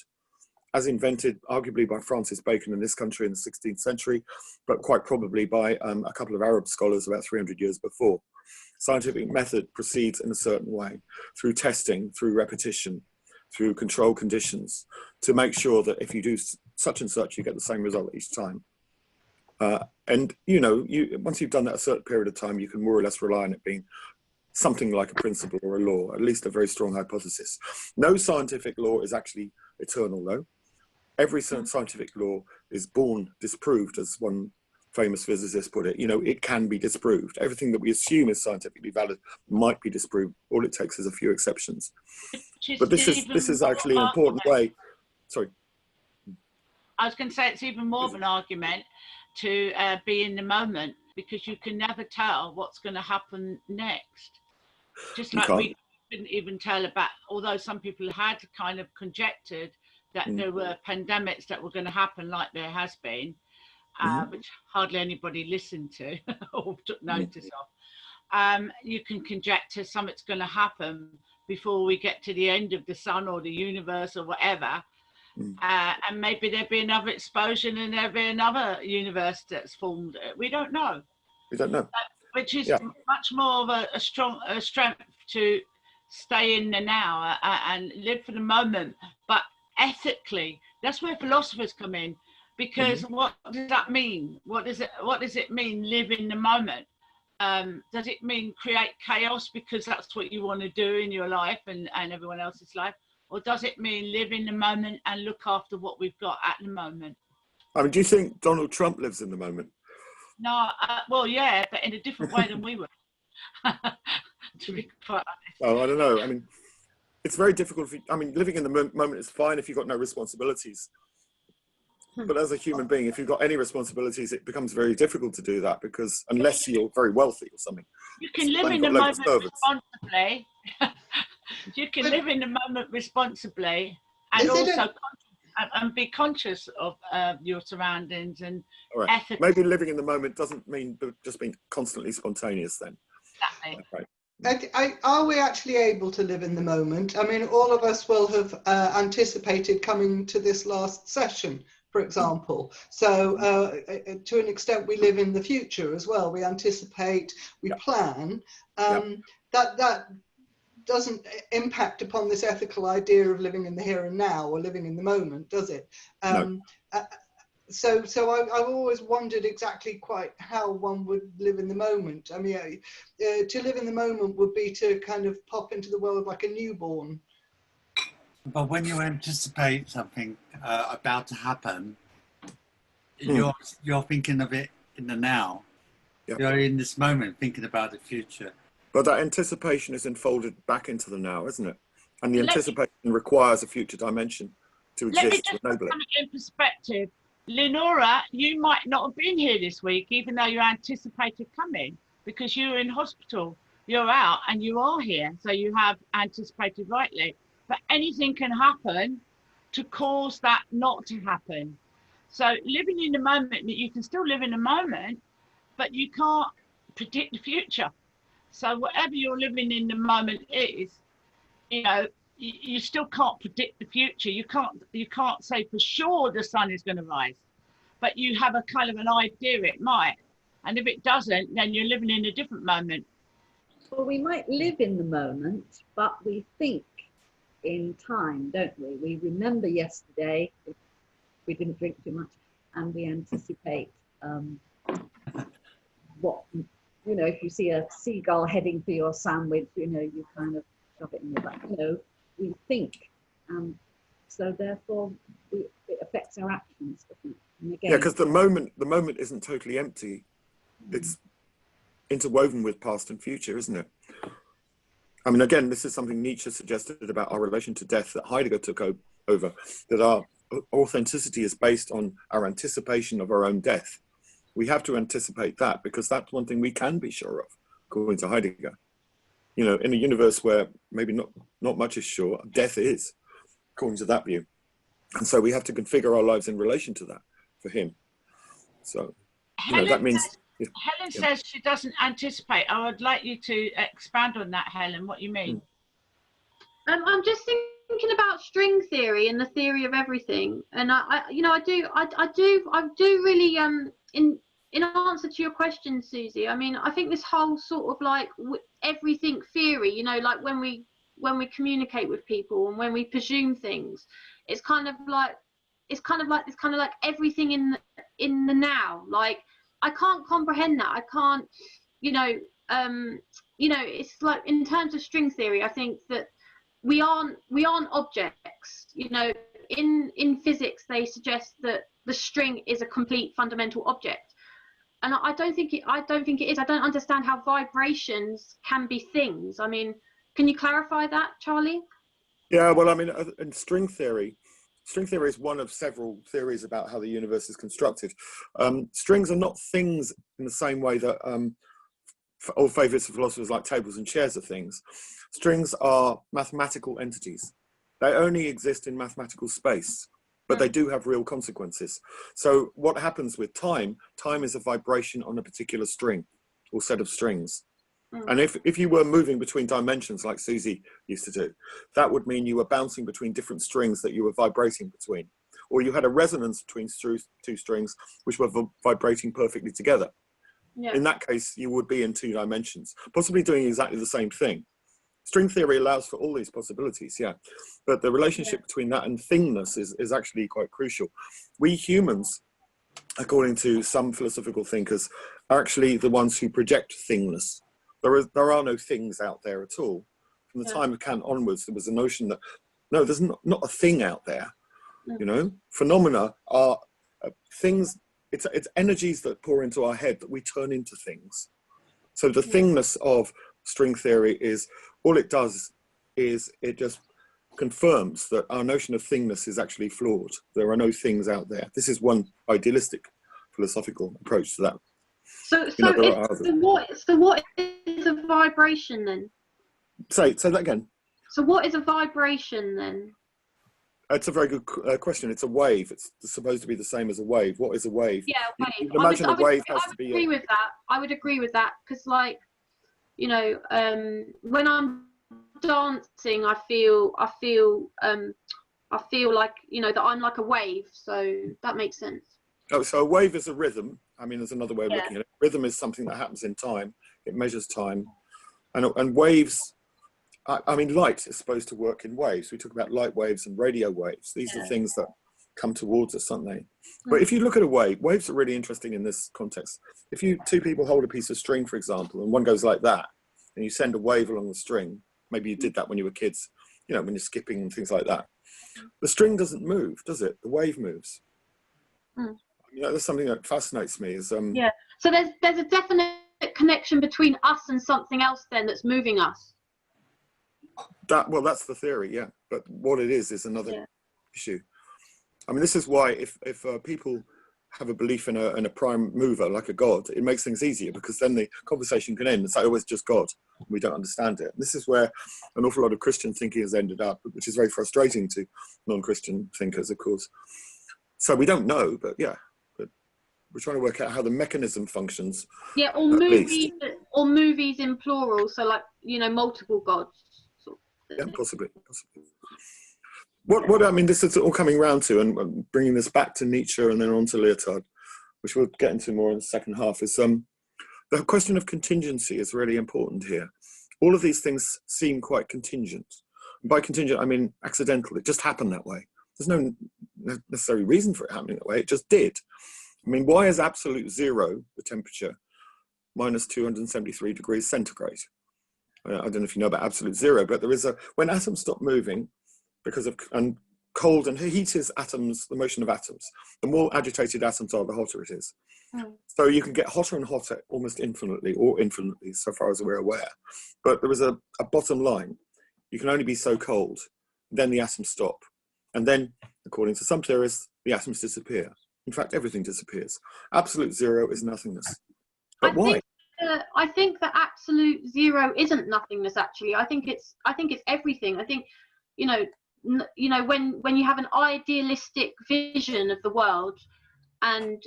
as invented arguably by Francis Bacon in this country in the 16th century, but quite probably by a couple of Arab scholars about 300 years before. Scientific method proceeds in a certain way, through testing, through repetition, through control conditions, to make sure that if you do such and such, you get the same result each time. And you know, once you've done that a certain period of time, you can more or less rely on it being something like a principle or a law, at least a very strong hypothesis. No scientific law is actually eternal, though. Every scientific law is born disproved, as one famous physicist put it. You know, it can be disproved. Everything that we assume is scientifically valid might be disproved. All it takes is a few exceptions. But this is actually an important way. Sorry. I was going to say it's even more of an argument to be in the moment, because you can never tell what's going to happen next. Just like we couldn't even tell about, although some people had kind of conjectured that there were pandemics that were going to happen, like there has been, which hardly anybody listened to or took notice of. You can conjecture something's going to happen before we get to the end of the sun or the universe or whatever. And maybe there'll be another explosion and there'll be another universe that's formed. We don't know. We don't know. Which is much more of a strength to stay in the now and live for the moment. But ethically, that's where philosophers come in, because what does that mean? What does it mean, live in the moment? Does it mean create chaos because that's what you want to do in your life and everyone else's life? Or does it mean live in the moment and look after what we've got at the moment? I mean, do you think Donald Trump lives in the moment? No, well, yeah, but in a different way than we would. To be quite honest. Oh, I don't know. I mean, it's very difficult. Living in the moment is fine if you've got no responsibilities. But as a human being, if you've got any responsibilities, it becomes very difficult to do that, because unless you're very wealthy or something. You can live in the moment responsibly. You can live in the moment responsibly and also and be conscious of your surroundings and ethics. Maybe living in the moment doesn't mean just being constantly spontaneous then. Exactly. Okay. Are we actually able to live in the moment? I mean, all of us will have anticipated coming to this last session, for example. So to an extent, we live in the future as well. We anticipate, we plan. doesn't impact upon this ethical idea of living in the here and now or living in the moment, does it? No. So I've always wondered exactly quite how one would live in the moment. I mean, to live in the moment would be to kind of pop into the world like a newborn. But when you anticipate something about to happen, you're thinking of it in the now. Yep. You're in this moment thinking about the future. But that anticipation is enfolded back into the now, isn't it? And the anticipation requires a future dimension to exist. Let me just put it in perspective. Lenora, you might not have been here this week, even though you anticipated coming, because you were in hospital. You're out and you are here, so you have anticipated rightly. But anything can happen to cause that not to happen. So living in the moment, you can still live in the moment, but you can't predict the future. So whatever you're living in the moment is, you know, you still can't predict the future. You can't say for sure the sun is going to rise, but you have a kind of an idea it might. And if it doesn't, then you're living in a different moment. Well, we might live in the moment, but we think in time, don't we? We remember yesterday, if we didn't drink too much, and we anticipate what, you know, if you see a seagull heading for your sandwich, you know, you kind of shove it in your back, you know. We think, so therefore it affects our actions. And again, yeah, because the moment isn't totally empty; it's interwoven with past and future, isn't it? I mean, again, this is something Nietzsche suggested about our relation to death that Heidegger took over. That our authenticity is based on our anticipation of our own death. We have to anticipate that because that's one thing we can be sure of, according to Heidegger. You know, in a universe where maybe not much is sure, death is, according to that view. And so we have to configure our lives in relation to that for him. So, you know, that means... Helen says she doesn't anticipate. I would like you to expand on that, Helen, what you mean. I'm just thinking about string theory and the theory of everything. And I do really, in answer to your question, Susie, I mean, I think this whole sort of like everything theory, you know, like when we communicate with people and when we presume things, it's kind of like everything in the now. Like I can't comprehend that. I can't, you know, it's like in terms of string theory, I think that we aren't objects. You know, in physics they suggest that the string is a complete fundamental object. And I don't think it is. I don't understand how vibrations can be things. I mean, can you clarify that, Charlie? Yeah, well, I mean, in string theory is one of several theories about how the universe is constructed. Strings are not things in the same way that old favourites of philosophers like tables and chairs are things. Strings are mathematical entities. They only exist in mathematical space, but they do have real consequences. So what happens with time is a vibration on a particular string or set of strings. And if you were moving between dimensions like Susie used to do, that would mean you were bouncing between different strings that you were vibrating between, or you had a resonance between two strings which were vibrating perfectly together. Yeah. In that case, you would be in 2 dimensions, possibly doing exactly the same thing. String theory allows for all these possibilities, yeah. But the relationship between that and thingness is actually quite crucial. We humans, according to some philosophical thinkers, are actually the ones who project thingness. There are no things out there at all. From the time of Kant onwards, there was a notion that, no, there's not a thing out there. You know, phenomena are things, it's energies that pour into our head that we turn into things. So the thingness of string theory is, all it does is it just confirms that our notion of thingness is actually flawed. There are no things out there. This is one idealistic philosophical approach to that. So what is a vibration then? Say that again. So what is a vibration then? It's a very good question. It's a wave. It's supposed to be the same as a wave. What is a wave? Yeah, wave. You can imagine a wave has to be... I would agree with that. I would agree with that because, like, you know, when I'm dancing, I feel like, you know, that I'm like a wave. So that makes sense. Oh, so a wave is a rhythm. I mean, there's another way of looking at it. Rhythm is something that happens in time. It measures time, and waves I mean, light is supposed to work in waves. We talk about light waves and radio waves. These are things that come towards us, aren't they? But if you look at a wave, waves are really interesting in this context. If two people hold a piece of string, for example, and one goes like that, and you send a wave along the string, maybe you did that when you were kids, you know, when you're skipping and things like that. The string doesn't move, does it? The wave moves. You know, that's something that fascinates me. Is yeah. So there's a definite connection between us and something else then that's moving us. Well, that's the theory, yeah. But what it is another issue. I mean, this is why if people have a belief in a prime mover like a god, it makes things easier, because then the conversation can end and say, oh, it's just God. We don't understand it. And this is where an awful lot of Christian thinking has ended up, which is very frustrating to non-Christian thinkers, of course. So we don't know, but yeah, but we're trying to work out how the mechanism functions. Yeah, or movies in plural, so like, you know, multiple gods. Yeah, possibly. What I mean, this is all coming round to, and bringing this back to Nietzsche and then on to Lyotard, which we'll get into more in the second half, is the question of contingency is really important here. All of these things seem quite contingent. And by contingent, I mean accidental. It just happened that way. There's no necessary reason for it happening that way. It just did. I mean, why is absolute zero, the temperature, minus 273 degrees centigrade? I don't know if you know about absolute zero, but there is when atoms stop moving, because of cold and heat is atoms, the motion of atoms. The more agitated atoms are, the hotter it is. So you can get hotter and hotter almost infinitely, or infinitely, so far as we're aware. But there is a bottom line. You can only be so cold, then the atoms stop. And then, according to some theorists, the atoms disappear. In fact, everything disappears. Absolute zero is nothingness. But why? I think that absolute zero isn't nothingness. Actually, I think it's everything. I think, you know, when you have an idealistic vision of the world, and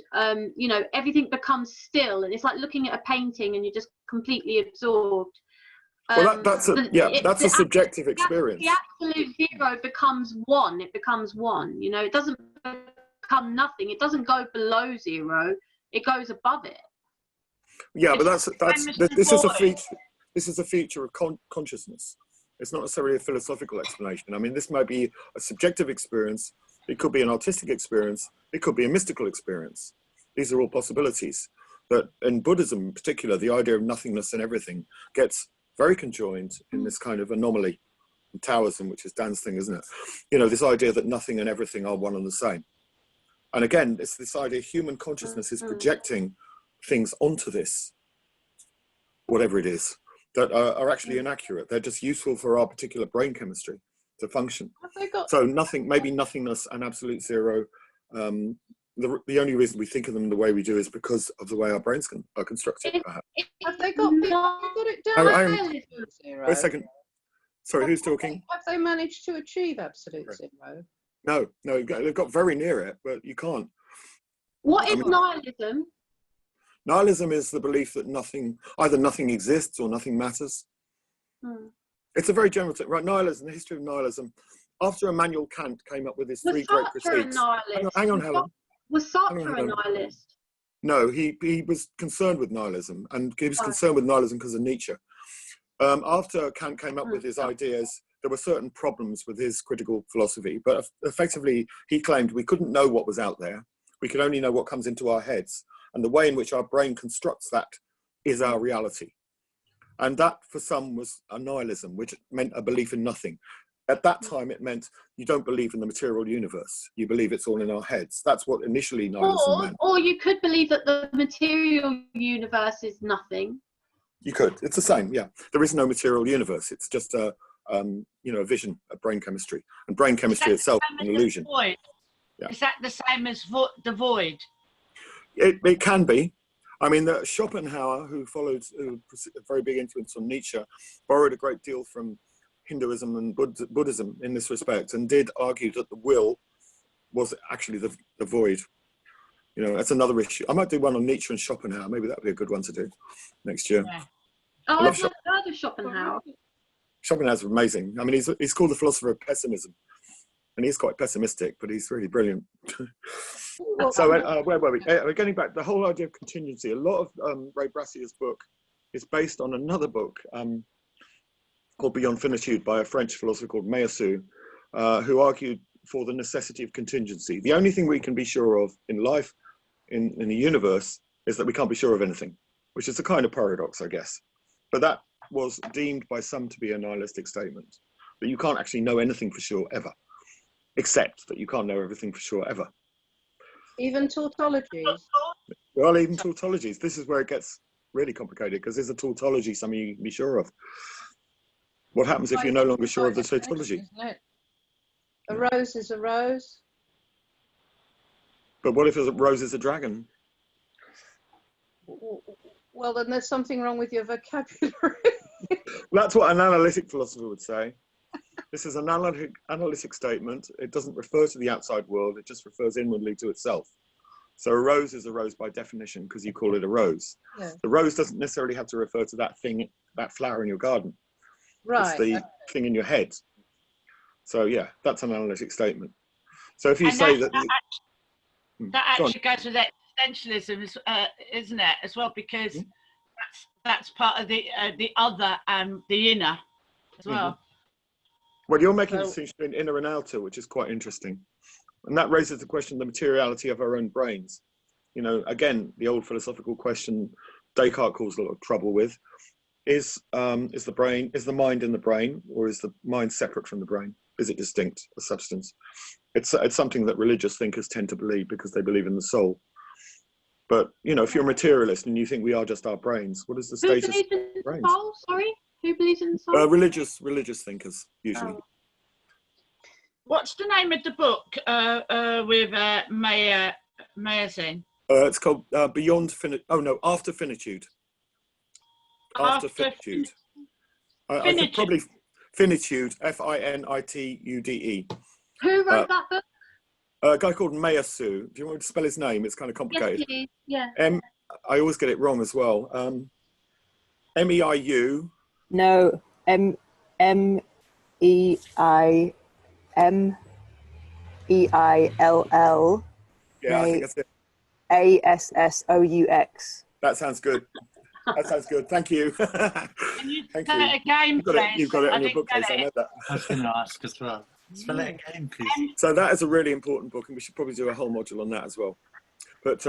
you know, everything becomes still, and it's like looking at a painting and you're just completely absorbed. Well, that's a subjective experience. The absolute zero becomes one. It becomes one. You know, it doesn't become nothing. It doesn't go below zero. It goes above it. Yeah, but this is a feature of consciousness. It's not necessarily a philosophical explanation. I mean, this might be a subjective experience. It could be an artistic experience. It could be a mystical experience. These are all possibilities. But in Buddhism in particular, the idea of nothingness and everything gets very conjoined in this kind of anomaly. In Taoism, which is Dan's thing, isn't it? You know, this idea that nothing and everything are one and the same. And again, it's this idea human consciousness is projecting things onto this, whatever it is, that are actually inaccurate. They're just useful for our particular brain chemistry to function. So nothing, maybe nothingness and absolute zero, the only reason we think of them the way we do is because of the way our brains are constructed, perhaps. Have they got it down? Wait a second. Sorry, who's talking? Have they managed to achieve absolute zero? No, they've got very near it, but you can't. What is nihilism? Nihilism is the belief that either nothing exists or nothing matters. It's a very general thing, right? Nihilism, the history of nihilism. After Immanuel Kant came up with his three great critiques. Hang on, Helen. Was Sartre a nihilist? No, he was concerned with nihilism, and he was concerned with nihilism because of Nietzsche. After Kant came up with his ideas, there were certain problems with his critical philosophy, but effectively he claimed we couldn't know what was out there. We could only know what comes into our heads. And the way in which our brain constructs that is our reality. And that, for some, was a nihilism, which meant a belief in nothing. At that time, it meant you don't believe in the material universe. You believe it's all in our heads. That's what initially nihilism meant. Or you could believe that the material universe is nothing. You could. It's the same, yeah. There is no material universe. It's just a vision of brain chemistry. And brain chemistry itself is an illusion. Yeah. Is that the same as the void? It can be. I mean, Schopenhauer, who followed a very big influence on Nietzsche, borrowed a great deal from Hinduism and Buddhism in this respect, and did argue that the will was actually the void. You know, that's another issue. I might do one on Nietzsche and Schopenhauer. Maybe that would be a good one to do next year. Yeah. Oh, I've never heard of Schopenhauer. Schopenhauer's amazing. I mean, he's called the philosopher of pessimism. And he's quite pessimistic, but he's really brilliant. So where were we? We're getting back. The whole idea of contingency. A lot of Ray Brassier's book is based on another book called Beyond Finitude by a French philosopher called Meillassoux, who argued for the necessity of contingency. The only thing we can be sure of in life, in the universe, is that we can't be sure of anything, which is a kind of paradox, I guess. But that was deemed by some to be a nihilistic statement, that you can't actually know anything for sure ever, except that you can't know everything for sure ever. Even tautologies? Well, even tautologies. This is where it gets really complicated, because is a tautology something you can be sure of? What happens if you're no longer sure of the tautology? A rose is a rose. But what if a rose is a dragon? Well, then there's something wrong with your vocabulary. That's what an analytic philosopher would say. This is an analytic statement. It doesn't refer to the outside world. It just refers inwardly to itself. So a rose is a rose by definition because you call it a rose. Yeah. The rose doesn't necessarily have to refer to that thing, that flower in your garden. Right. It's the thing in your head. So yeah, that's an analytic statement. So if you say that actually goes with existentialism, isn't it, as well? Because that's part of the other and the inner as well. Well, you're making a distinction between inner and outer, which is quite interesting. And that raises the question of the materiality of our own brains. You know, again, the old philosophical question Descartes caused a lot of trouble with is the mind in the brain, or is the mind separate from the brain? Is it distinct, a substance? It's something that religious thinkers tend to believe because they believe in the soul. But, you know, if you're a materialist and you think we are just our brains, what is the status of our brains? Soul? Sorry? Who believes in the soul? Religious thinkers, usually. Oh. What's the name of the book with Meillassoux? It's called Beyond Finitude. Oh, no, After Finitude. After Finitude. I could probably... Finitude, Finitude. Who wrote that book? A guy called Meillassoux. Do you want me to spell his name? It's kind of complicated. Yes, please. Yeah. I always get it wrong as well. M-E-I-U. No, M-E-I-M-E-I-L-L. Yeah, I think that's it. A-S-S-O-U-X. That sounds good. That sounds good. Thank you. Can you spell it again, please? You've got it on your bookcase. I know that. I was going to ask as well. Spell it again, please. So that is a really important book, and we should probably do a whole module on that as well. But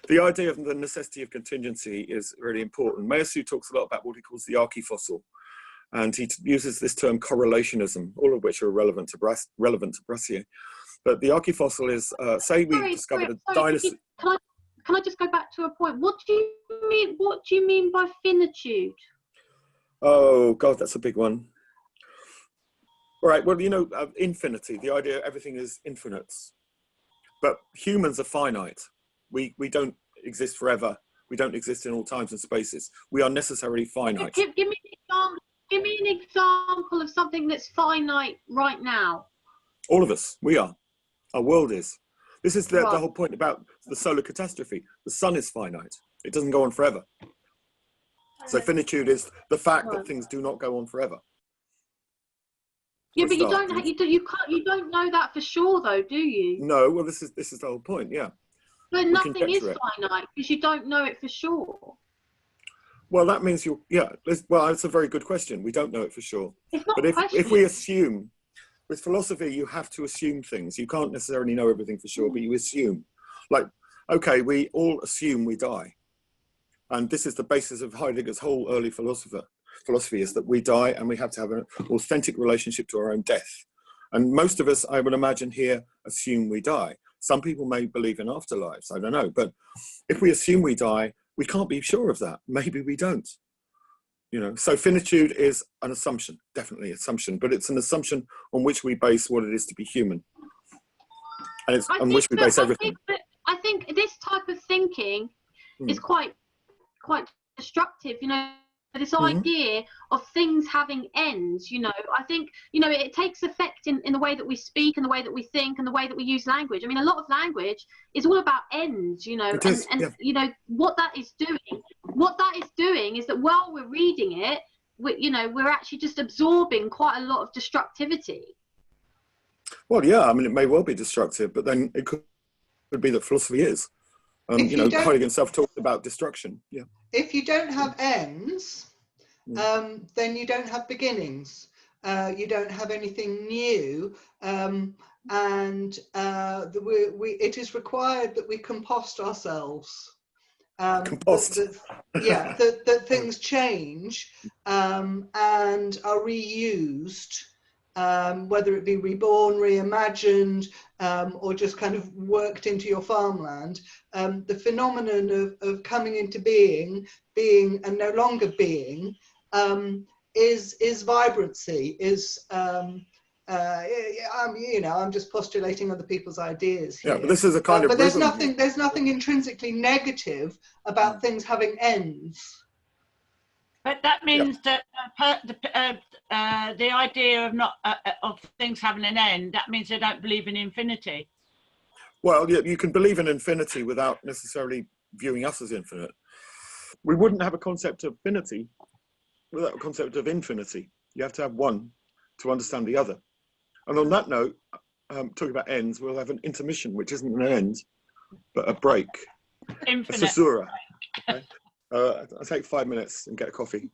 the idea of the necessity of contingency is really important. Meillassoux talks a lot about what he calls the archifossil, and he uses this term correlationism, all of which are relevant to Brassier. But the archifossil is, say we discovered a dinosaur. Can I just go back to a point? What do you mean by finitude? Oh God, that's a big one. All right. Well, you know, infinity. The idea everything is infinite, but humans are finite. We don't exist forever. We don't exist in all times and spaces. We are necessarily finite. Give me an example of something that's finite right now. All of us. We are. Our world is. This is the whole point about the solar catastrophe. The sun is finite. It doesn't go on forever. So finitude is the fact that things do not go on forever. Yeah, but you don't know that for sure, though, do you? No. Well, this is the whole point. Yeah. But nothing is finite because you don't know it for sure. Well, that means well, it's a very good question. We don't know it for sure. It's not but if we assume. With philosophy, you have to assume things. You can't necessarily know everything for sure, but you assume. Like, okay, we all assume we die. And this is the basis of Heidegger's whole early philosophy is that we die and we have to have an authentic relationship to our own death. And most of us, I would imagine here, assume we die. Some people may believe in afterlives, I don't know. But if we assume we die, we can't be sure of that. Maybe we don't. You know, so finitude is an assumption, definitely assumption, but it's an assumption on which we base what it is to be human, and it's on which we base everything. I think this type of thinking is quite destructive. You know, this idea of things having ends. You know, I think it takes effect in the way that we speak and the way that we think and the way that we use language. I mean, a lot of language is all about ends. You know, you know what that is doing. What that is doing is that while we're reading it, we're actually just absorbing quite a lot of destructivity. Well, yeah, I mean, it may well be destructive, but then it could be that philosophy is. You know, Heidegger himself talked about destruction. Yeah. If you don't have ends, then you don't have beginnings. You don't have anything new. And it is required that we compost ourselves. Compost. That things change and are reused, whether it be reborn, reimagined, or just kind of worked into your farmland. The phenomenon of coming into being and no longer being is vibrancy, is I'm just postulating other people's ideas here. Yeah, but this is a kind of. But there's nothing intrinsically negative about things having ends. But that means that the idea of not of things having an end, that means they don't believe in infinity. Well, you can believe in infinity without necessarily viewing us as infinite. We wouldn't have a concept of finity without a concept of infinity. You have to have one to understand the other. And on that note, talking about ends, we'll have an intermission, which isn't an end, but a break. Infinite. A caesura. Okay? I'll take 5 minutes and get a coffee.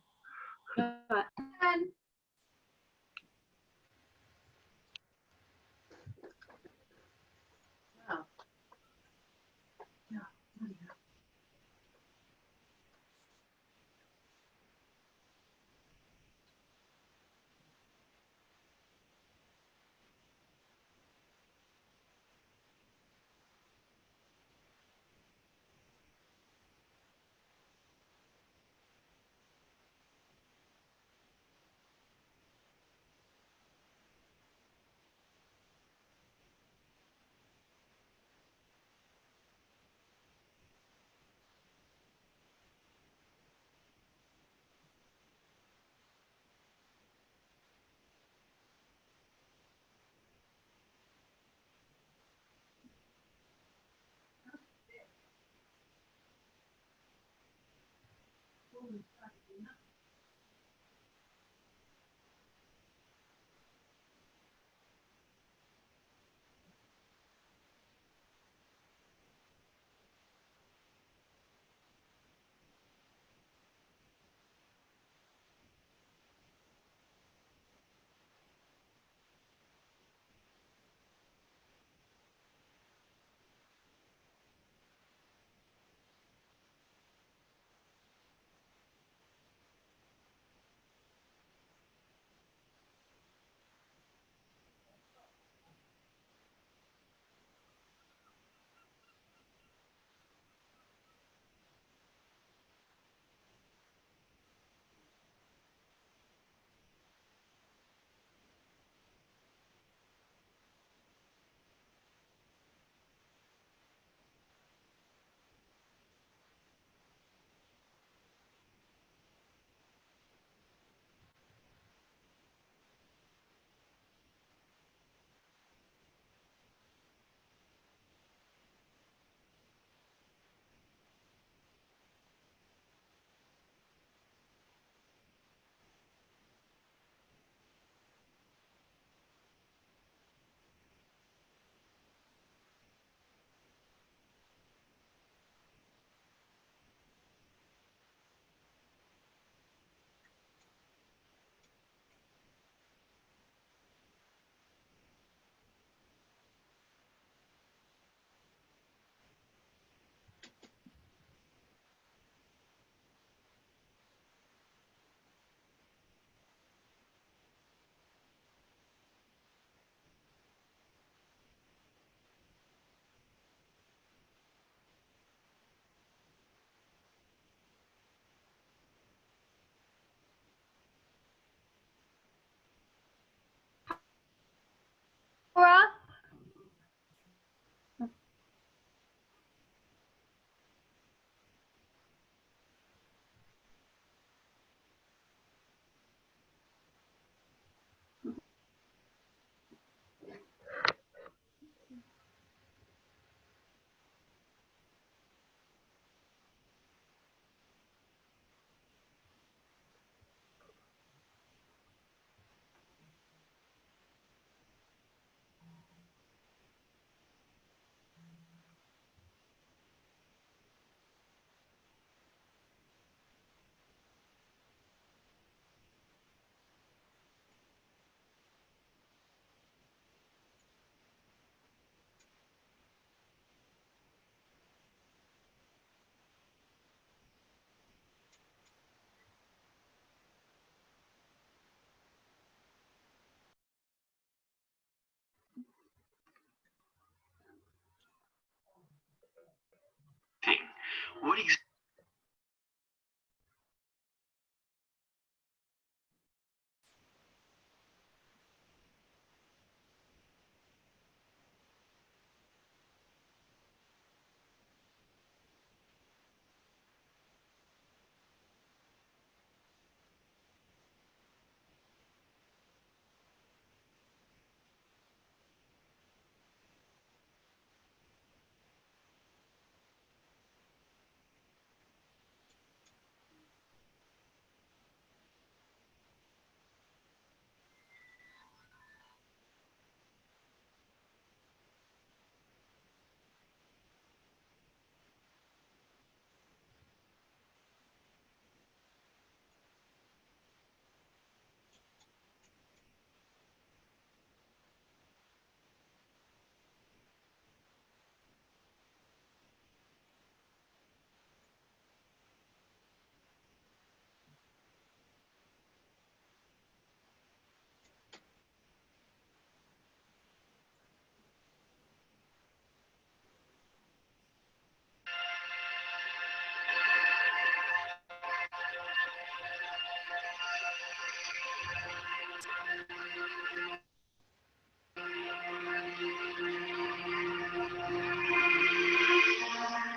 What exactly?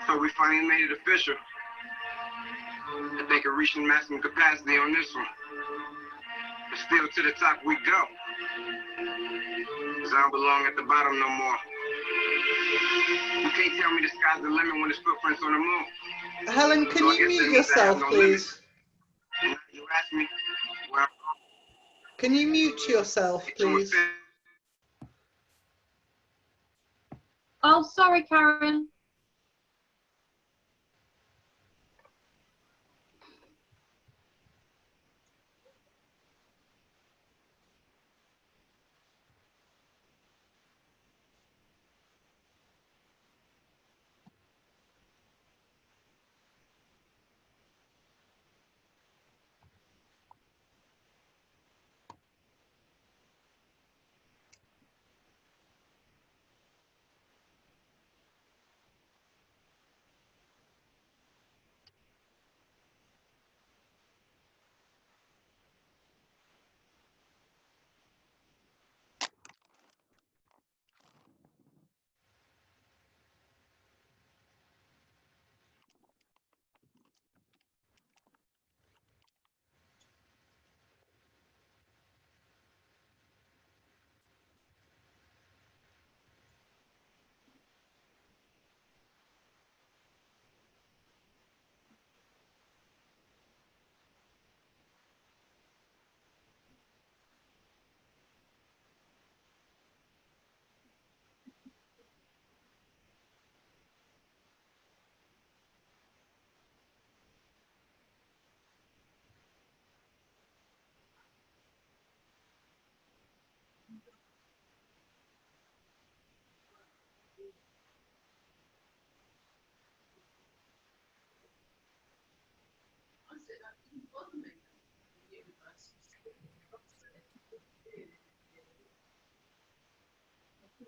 So we finally made it official. I think we're reaching maximum capacity on this one. But still to the top we go. Cause I don't belong at the bottom no more. You can't tell me the sky's the limit when there's footprints on the moon. Helen, can you mute yourself, please? You asked me, well, can you mute yourself, please? Oh, sorry, Karen.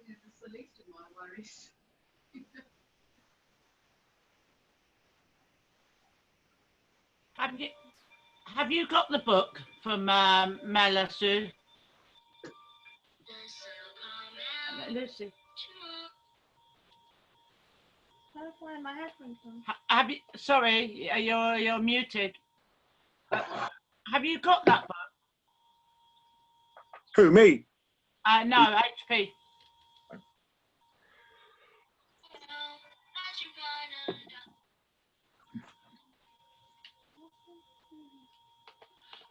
That's the least of my worries. Have you got the book from Mela Sue? Lucy. That's why my headphones on. Have you? Sorry, you're muted. Have you got that book? Who, me? No, HP.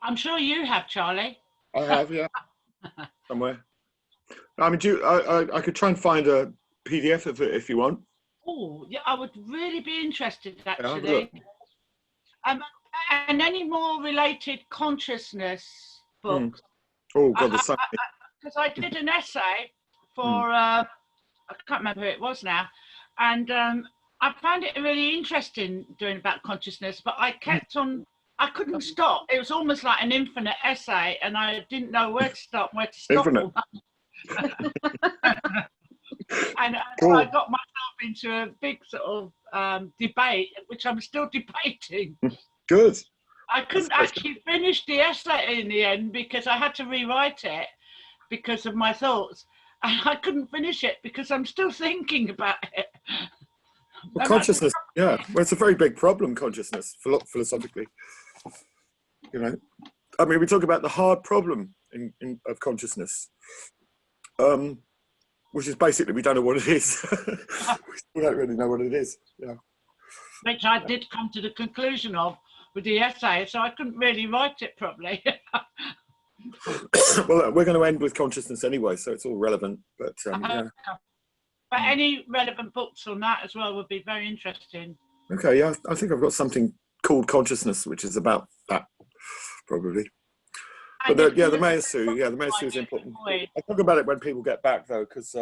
I'm sure you have, Charlie. I have, yeah. Somewhere. I mean, I could try and find a PDF of it if you want. Oh, yeah, I would really be interested, actually. Yeah, and any more related consciousness books. Oh, God, there's something. Because I did an essay for, I can't remember who it was now, and I found it really interesting doing about consciousness, but I kept on, I couldn't stop. It was almost like an infinite essay, and I didn't know where to stop, where to stop. Infinite. And Cool. I got myself into a big sort of debate, which I'm still debating. Good. I couldn't actually finish the essay in the end because I had to rewrite it because of my thoughts. And I couldn't finish it because I'm still thinking about it. Well, consciousness, yeah. Well, it's a very big problem, consciousness, philosophically. You know, I mean, we talk about the hard problem of consciousness, which is basically we don't know what it is. We don't really know what it is. Yeah. Which I did come to the conclusion of with the essay, so I couldn't really write it properly. Well, we're going to end with consciousness anyway, so it's all relevant. But yeah. But any relevant books on that as well would be very interesting. Okay, yeah, I think I've got something called Consciousness, which is about that, probably. But the Mayassu is important. I'll talk about it when people get back, though, because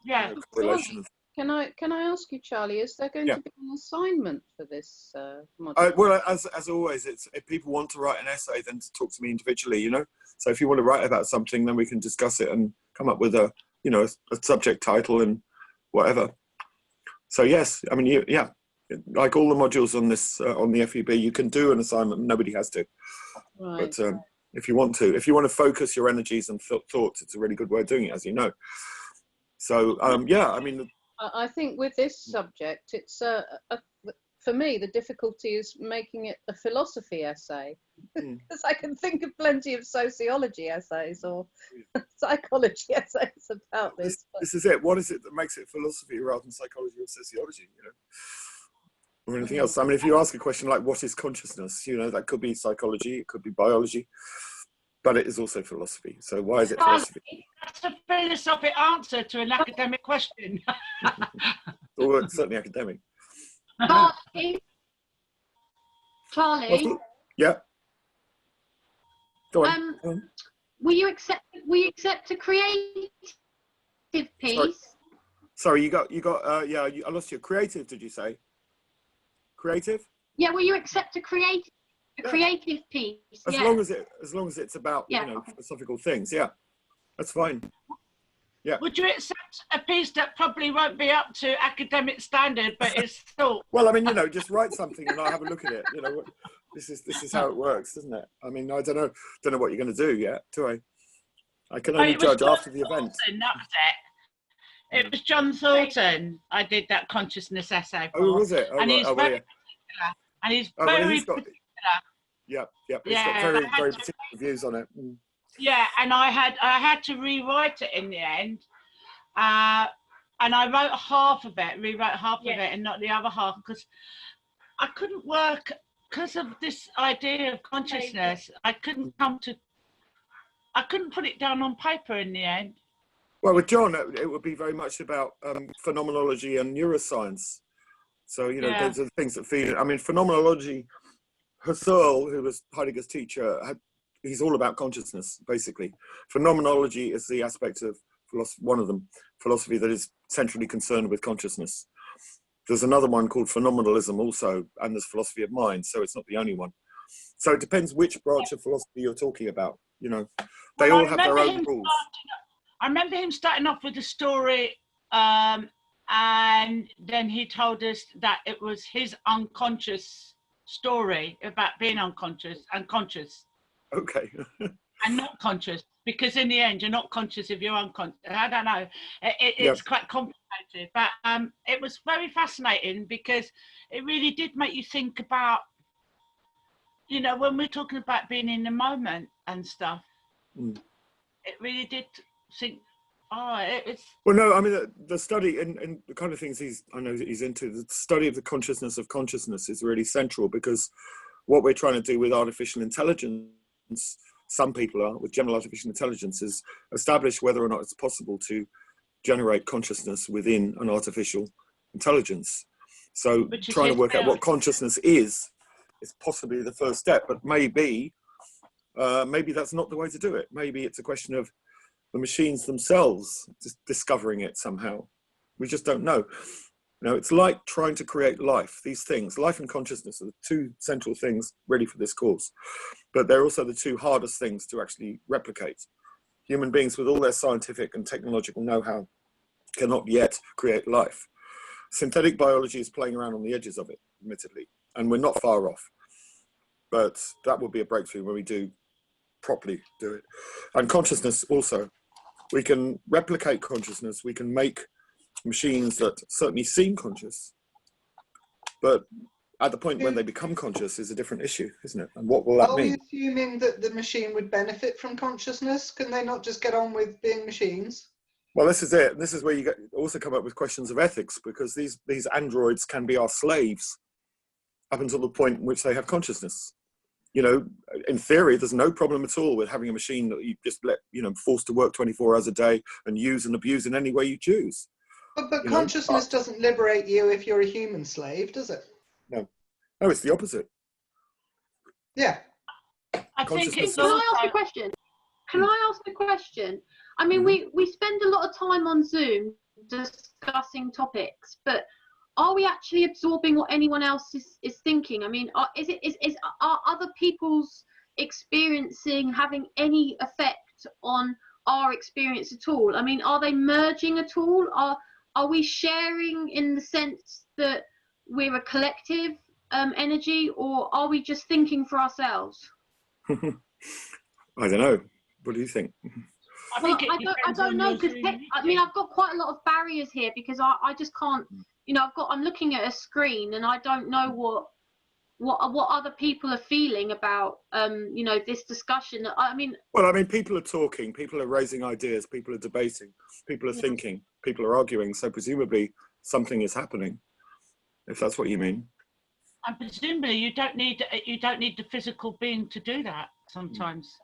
yeah. Correlation. Can I ask you, Charlie? Is there going to be an assignment for this module? Well, as always, it's if people want to write an essay, then to talk to me individually. You know, so if you want to write about something, then we can discuss it and come up with a subject title and whatever. So yes, I mean, yeah, like all the modules on this on the FEB, you can do an assignment. Nobody has to. Right. But if you want to focus your energies and thoughts, it's a really good way of doing it, as you know. So yeah, I mean. I think with this subject, it's for me, the difficulty is making it a philosophy essay, because I can think of plenty of sociology essays or psychology essays about this. This is it. What is it that makes it philosophy rather than psychology or sociology, you know, or anything else? I mean, if you ask a question like, what is consciousness? You know, that could be psychology, it could be biology, but it is also philosophy. So why is it philosophy? That's a philosophic answer to an academic question. Well, it's certainly academic. Charlie. Yeah. Go on. Will you accept a creative piece? Sorry, you got yeah, I lost you. Creative, did you say? Creative? Yeah, will you accept a creative piece? As long as it's about philosophical things, yeah. That's fine. Yeah. Would you accept a piece that probably won't be up to academic standard, but is still? Well, I mean, just write something and I'll have a look at it. You know, this is how it works, isn't it? I mean, I don't know what you're going to do yet, do I? I can only judge after the event. That was it. It was John Thornton. I did that consciousness essay for. Oh, was it? And he's very particular. And he's very particular. Yeah. He's got very particular views on it. Yeah, and I had to rewrite it in the end, and I wrote half of it, rewrote half of it, and not the other half, because I couldn't work because of this idea of consciousness. I couldn't put it down on paper in the end. Well, with John, it would be very much about phenomenology and neuroscience. So those are the things that feed it. I mean, phenomenology. Husserl, who was Heidegger's teacher, he's all about consciousness, basically. Phenomenology is the aspect of philosophy, one of them, philosophy that is centrally concerned with consciousness. There's another one called phenomenalism also, and there's philosophy of mind, so it's not the only one. So it depends which branch of philosophy you're talking about, They all have their own rules. I remember him starting off with a story, and then he told us that it was his unconscious story about being unconscious and conscious. Okay. And not conscious, because in the end you're not conscious if you're unconscious. I don't know, it's quite complicated, but it was very fascinating because it really did make you think about, when we're talking about being in the moment and stuff, it really did think, it's... Well, no, I mean, the study and the kind of things I know he's into, the study of the consciousness of consciousness is really central, because what we're trying to do with artificial intelligence, some people are, with general artificial intelligence, is establish whether or not it's possible to generate consciousness within an artificial intelligence. So trying to work out what consciousness is possibly the first step, but maybe that's not the way to do it. Maybe it's a question of the machines themselves just discovering it somehow. We just don't know. It's like trying to create life. These things, life and consciousness, are the two central things really for this course. But they're also the two hardest things to actually replicate. Human beings, with all their scientific and technological know-how, cannot yet create life. Synthetic biology is playing around on the edges of it, admittedly, and we're not far off. But that will be a breakthrough when we do properly do it. And consciousness also. We can replicate consciousness. We can make machines that certainly seem conscious, but at the point when they become conscious is a different issue, isn't it? And what will that mean? Are we assuming that the machine would benefit from consciousness? Can they not just get on with being machines? Well, this is it. This is where you also come up with questions of ethics, because these androids can be our slaves up until the point in which they have consciousness. You know, in theory, there's no problem at all with having a machine that you just let, you know, forced to work 24 hours a day and use and abuse in any way you choose. But consciousness doesn't liberate you if you're a human slave, does it? No, it's the opposite. Yeah. I think it's. Can I ask a question? Can I ask a question? I mean, we spend a lot of time on Zoom discussing topics, but are we actually absorbing what anyone else is thinking? I mean, are other people's experiencing having any effect on our experience at all? I mean, are they merging at all? Are we sharing in the sense that we're a collective energy, or are we just thinking for ourselves? I don't know. What do you think? I don't know, because I mean, I've got quite a lot of barriers here, because I just can't. You know, I'm looking at a screen and I don't know what other people are feeling about you know, this discussion. I mean, people are talking, people are raising ideas, people are debating, people are thinking, people are arguing, so presumably something is happening, if that's what you mean. And presumably you don't need the physical being to do that sometimes.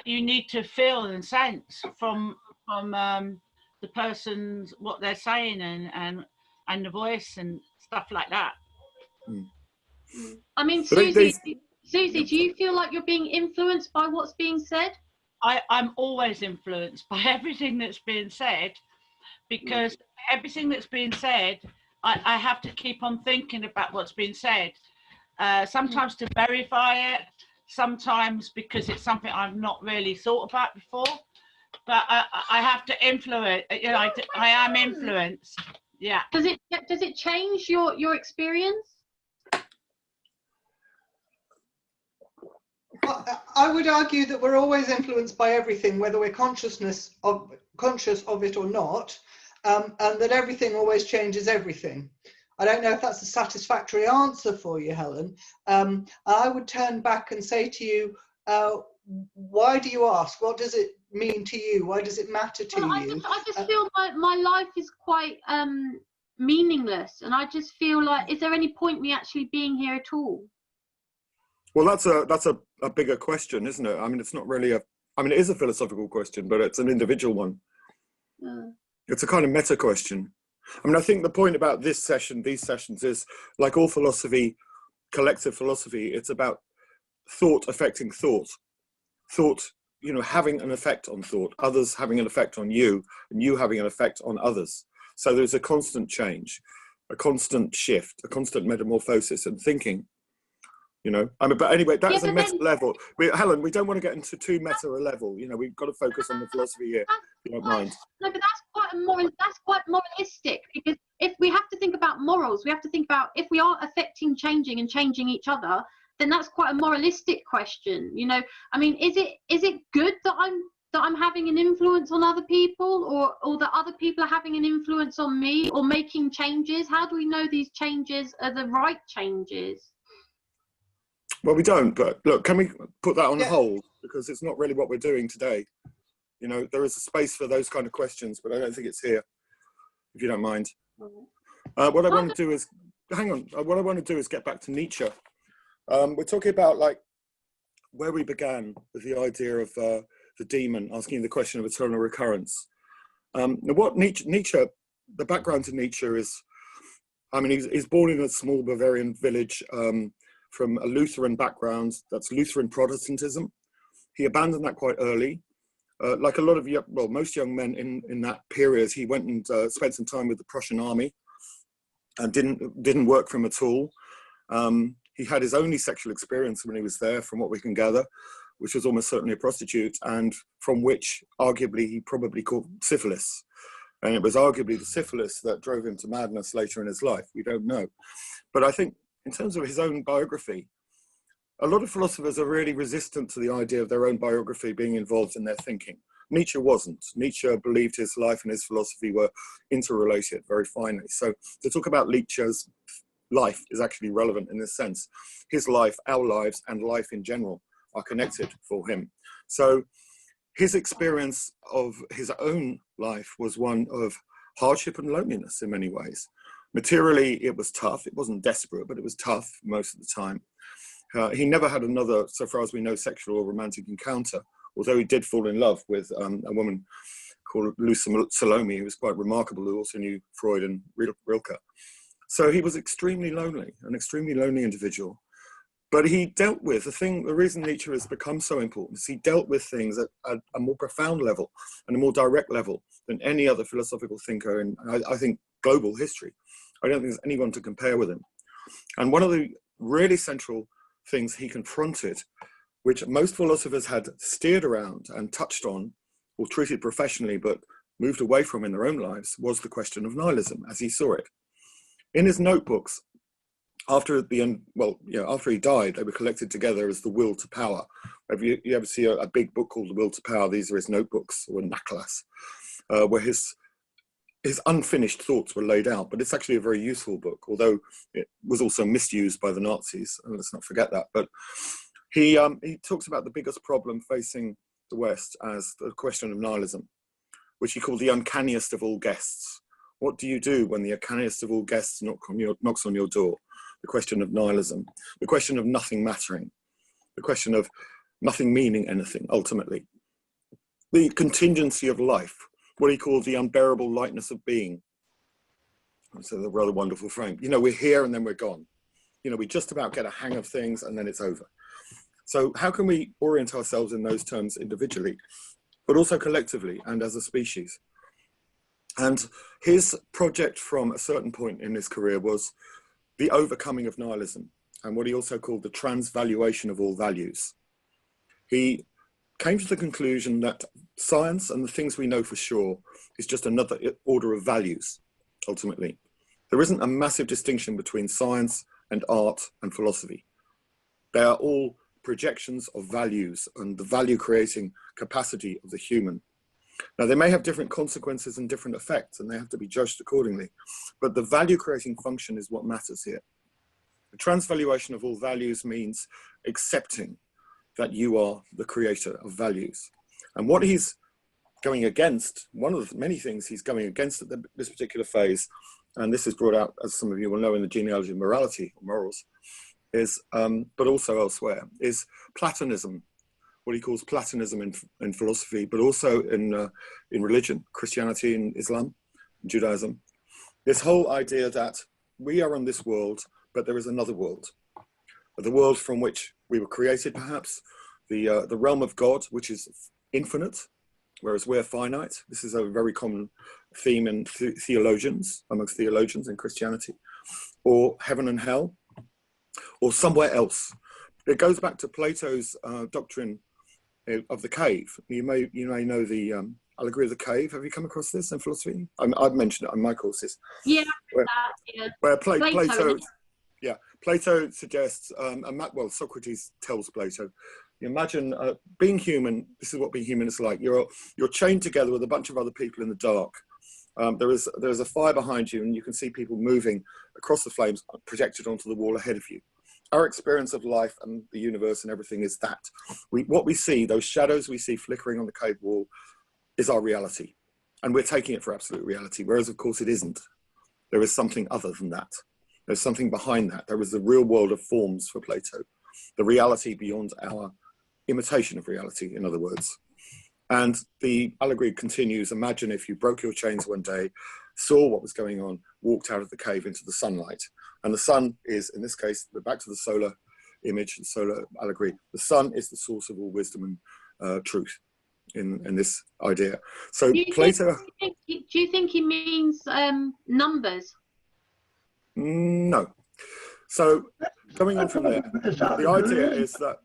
You need to feel and sense from the person's what they're saying and the voice and stuff like that. I mean, Susie, do you feel like you're being influenced by what's being said? I'm always influenced by everything that's being said, because everything that's being said, I have to keep on thinking about what's being said. Sometimes to verify it, sometimes because it's something I've not really thought about before. But I have to influence. You know, I am influenced. Yeah. Does it change your experience? I would argue that we're always influenced by everything, whether we're conscious of it or not, and that everything always changes everything. I don't know if that's a satisfactory answer for you, Helen. I would turn back and say to you, why do you ask? What does it mean to you? Why does it matter to you? I just feel my life is quite meaningless, and I just feel like, is there any point me actually being here at all? Well, that's a bigger question, isn't it? I mean, it's not really it is a philosophical question, but it's an individual one. It's a kind of meta question. I mean, I think the point about these sessions is, like all philosophy, collective philosophy, it's about thought affecting thought. Thought, you know, having an effect on thought, others having an effect on you, and you having an effect on others. So there's a constant change, a constant shift, a constant metamorphosis and thinking, you know. I mean, but anyway, that is a meta level. Helen, we don't want to get into too meta a level. You know, we've got to focus on the philosophy here, if you don't mind. No, but that's quite moralistic, because if we have to think about morals, we have to think about, if we are affecting, changing and changing each other, then that's quite a moralistic question, you know. I mean, is it good that I'm having an influence on other people, or that other people are having an influence on me, or making changes? How do we know these changes are the right changes? Well, we don't, but look, can we put that on hold, because it's not really what we're doing today. You know, there is a space for those kind of questions, but I don't think it's here, if you don't mind. What I want to do is, what I want to do is get back to Nietzsche. We're talking about, like, where we began with the idea of the demon, asking the question of eternal recurrence. What Nietzsche, the background to Nietzsche is, I mean, he's born in a small Bavarian village from a Lutheran background. That's Lutheran Protestantism. He abandoned that quite early. Like a lot of, most young men in that period, he went and spent some time with the Prussian army and didn't work for him at all. He had his only sexual experience when he was there, from what we can gather, which was almost certainly a prostitute, and from which arguably he probably caught syphilis. And it was arguably the syphilis that drove him to madness later in his life. We don't know. But I think in terms of his own biography, a lot of philosophers are really resistant to the idea of their own biography being involved in their thinking. Nietzsche wasn't. Nietzsche believed his life and his philosophy were interrelated very finely. So to talk about Nietzsche's life is actually relevant in this sense. His life, our lives, and life in general are connected for him. So his experience of his own life was one of hardship and loneliness in many ways. Materially, it was tough. It wasn't desperate, but it was tough most of the time. He never had another, so far as we know, sexual or romantic encounter, although he did fall in love with a woman called Lucy Salome, who was quite remarkable, who also knew Freud and Rilke. So he was extremely lonely, an extremely lonely individual. But he dealt with the reason Nietzsche has become so important is he dealt with things at a more profound level and a more direct level than any other philosophical thinker in, I think, global history. I don't think there's anyone to compare with him. And one of the really central things he confronted, which most philosophers had steered around and touched on or treated professionally but moved away from in their own lives, was the question of nihilism as he saw it. In his notebooks, after he died, they were collected together as the Will to Power. If you ever see a big book called The Will to Power, these are his notebooks, or naklas, where his unfinished thoughts were laid out. But it's actually a very useful book, although it was also misused by the Nazis, and let's not forget that. But he talks about the biggest problem facing the West as the question of nihilism, which he called the uncanniest of all guests. What do you do when the uncanniest of all guests knocks on your door? The question of nihilism, the question of nothing mattering, the question of nothing meaning anything, ultimately. The contingency of life, what he called the unbearable lightness of being. It's a rather wonderful frame. We're here and then we're gone. We just about get a hang of things and then it's over. So how can we orient ourselves in those terms individually, but also collectively and as a species? And his project from a certain point in his career was the overcoming of nihilism, and what he also called the transvaluation of all values. He came to the conclusion that science and the things we know for sure is just another order of values, ultimately. There isn't a massive distinction between science and art and philosophy. They are all projections of values and the value-creating capacity of the human. Now, they may have different consequences and different effects, and they have to be judged accordingly. But the value-creating function is what matters here. The transvaluation of all values means accepting that you are the creator of values. And what he's going against, one of the many things he's going against at this particular phase, and this is brought out, as some of you will know, in the genealogy of morality, or morals, is, but also elsewhere, is Platonism. What he calls Platonism in philosophy, but also in religion, Christianity and Islam, and Judaism. This whole idea that we are on this world, but there is another world. The world from which we were created, perhaps, the realm of God, which is infinite, whereas we're finite. This is a very common theme in theologians, amongst theologians in Christianity, or heaven and hell, or somewhere else. It goes back to Plato's doctrine of the cave. You may know the allegory of the cave. Have you come across this in philosophy? I've mentioned it on my courses. Yeah, where Plato suggests, Socrates tells Plato, you imagine being human. This is what being human is like. You're chained together with a bunch of other people in the dark. There is a fire behind you, and you can see people moving across the flames projected onto the wall ahead of you. Our experience of life and the universe and everything is that. What we see, those shadows we see flickering on the cave wall, is our reality. And we're taking it for absolute reality, whereas of course it isn't. There is something other than that. There's something behind that. There is the real world of forms for Plato, the reality beyond our imitation of reality, in other words. And the allegory continues, imagine if you broke your chains one day, saw what was going on, walked out of the cave into the sunlight. And the sun is, in this case, we're back to the solar image, the solar allegory. The sun is the source of all wisdom and truth in this idea. So Plato... Do you think he means numbers? No. So going on from there, the idea is that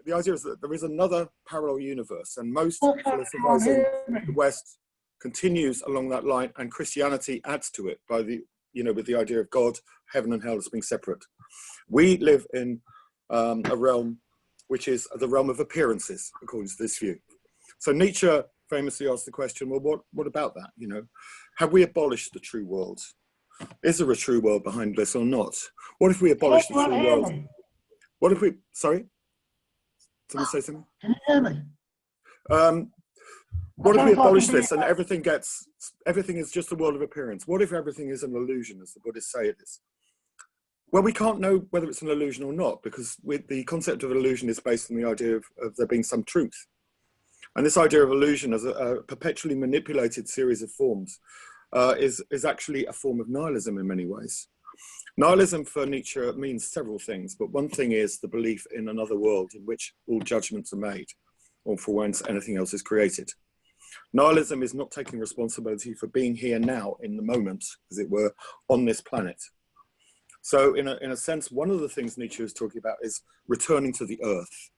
there is another parallel universe, and most philosophers in the West continues along that line, and Christianity adds to it by the, with the idea of God, heaven and hell as being separate. We live in a realm which is the realm of appearances, according to this view. So Nietzsche famously asked the question, well, what about that? Have we abolished the true world? Is there a true world behind this or not? What if we abolish the true world? What if we, sorry? Someone say something? Can you hear me? What if we abolish this and everything is just a world of appearance? What if everything is an illusion, as the Buddhists say it is? Well, we can't know whether it's an illusion or not, because the concept of illusion is based on the idea of there being some truth. And this idea of illusion as a perpetually manipulated series of forms is actually a form of nihilism in many ways. Nihilism for Nietzsche means several things, but one thing is the belief in another world in which all judgments are made, or for once anything else is created. Nihilism is not taking responsibility for being here now in the moment, as it were, on this planet. So in a sense, one of the things Nietzsche is talking about is returning to the earth.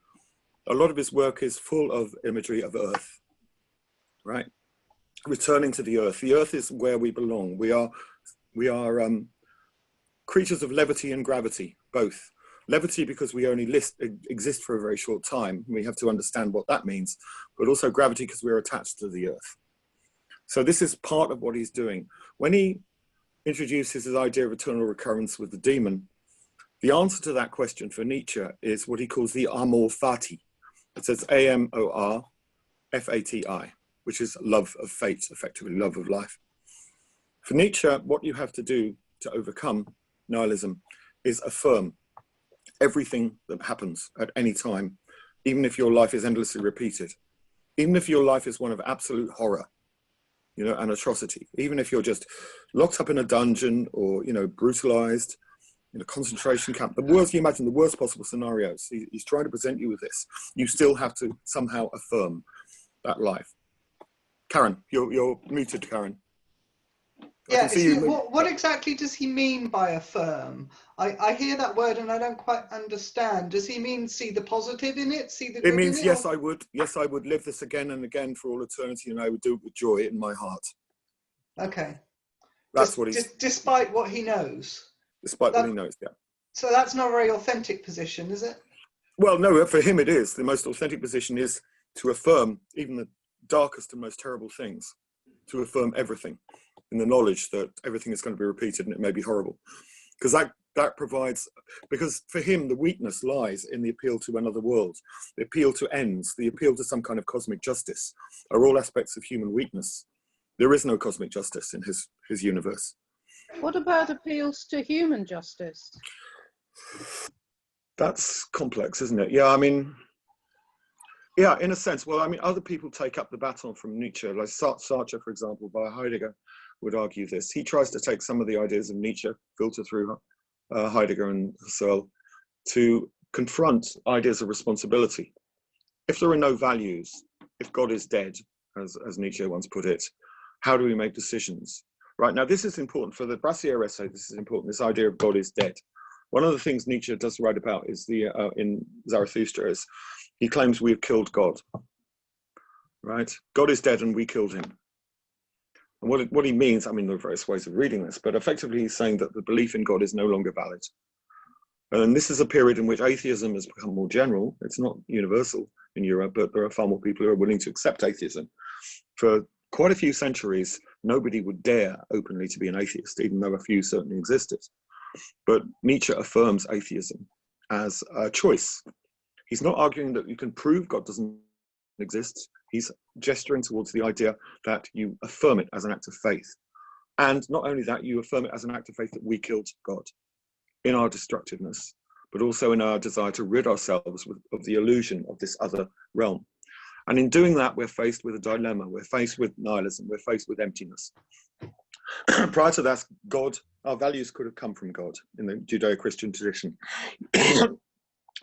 A lot of his work is full of imagery of earth, right? Returning to the earth. The earth is where we belong. We are creatures of levity and gravity, both. Levity because we only exist for a very short time. We have to understand what that means, but also gravity because we're attached to the earth. So this is part of what he's doing. When he introduces his idea of eternal recurrence with the demon, the answer to that question for Nietzsche is what he calls the amor fati. It says A-M-O-R-F-A-T-I, which is love of fate, effectively love of life. For Nietzsche, what you have to do to overcome nihilism is affirm everything that happens at any time, even if your life is endlessly repeated, even if your life is one of absolute horror, and atrocity, even if you're just locked up in a dungeon or, brutalized in a concentration camp, the worst, you imagine the worst possible scenarios. He's trying to present you with this. You still have to somehow affirm that life. Karen, you're muted, Karen. Yeah, what exactly does he mean by affirm? I hear that word and I don't quite understand. Does he mean see the positive in it? See the good it means, in it? yes, I would. Yes, I would live this again and again for all eternity, and I would do it with joy in my heart. Okay. That's what he's... Despite what he knows? Despite what he knows, yeah. So that's not a very authentic position, is it? Well, no, for him it is. The most authentic position is to affirm even the darkest and most terrible things, to affirm everything, in the knowledge that everything is going to be repeated and it may be horrible. Because that provides, because for him, the weakness lies in the appeal to another world, the appeal to ends, the appeal to some kind of cosmic justice, are all aspects of human weakness. There is no cosmic justice in his universe. What about appeals to human justice? That's complex, isn't it? Yeah, I mean, yeah, in a sense. Well, I mean, other people take up the baton from Nietzsche, like Sartre, for example, by Heidegger, would argue this. He tries to take some of the ideas of Nietzsche, filter through Heidegger and Husserl, to confront ideas of responsibility. If there are no values, if God is dead, as Nietzsche once put it, how do we make decisions? Right, now this is important. For the Brassiere essay, this is important, this idea of God is dead. One of the things Nietzsche does write about is in Zarathustra is he claims we have killed God, right? God is dead and we killed him. And what he means, I mean, there are various ways of reading this, but effectively he's saying that the belief in God is no longer valid. And this is a period in which atheism has become more general. It's not universal in Europe, but there are far more people who are willing to accept atheism. For quite a few centuries, nobody would dare openly to be an atheist, even though a few certainly existed. But Nietzsche affirms atheism as a choice. He's not arguing that you can prove God doesn't exist. He's gesturing towards the idea that you affirm it as an act of faith. And not only that, you affirm it as an act of faith that we killed God in our destructiveness, but also in our desire to rid ourselves of the illusion of this other realm. And in doing that, we're faced with a dilemma. We're faced with nihilism. We're faced with emptiness. Prior to that, God, our values could have come from God in the Judeo-Christian tradition.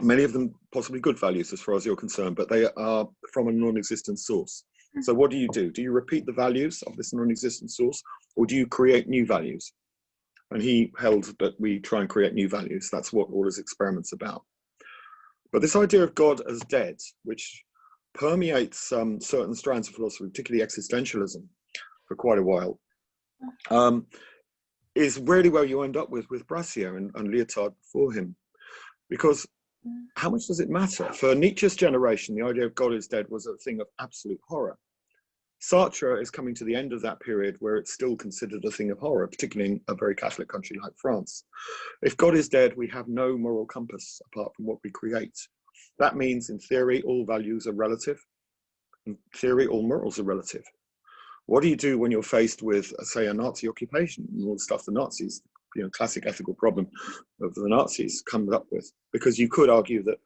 Many of them possibly good values as far as you're concerned, but they are from a non-existent source. So what do? Do you repeat the values of this non-existent source, or do you create new values? And he held that we try and create new values. That's what all his experiments about. But this idea of God as dead, which permeates certain strands of philosophy, particularly existentialism, for quite a while, is really where you end up with Brassier and Lyotard before him. Because how much does it matter? For Nietzsche's generation, the idea of God is dead was a thing of absolute horror. Sartre is coming to the end of that period where it's still considered a thing of horror, particularly in a very Catholic country like France. If God is dead, we have no moral compass apart from what we create. That means, in theory, all values are relative. In theory, all morals are relative. What do you do when you're faced with, say, a Nazi occupation and all the stuff the Nazis, classic ethical problem of the Nazis come up with? Because you could argue that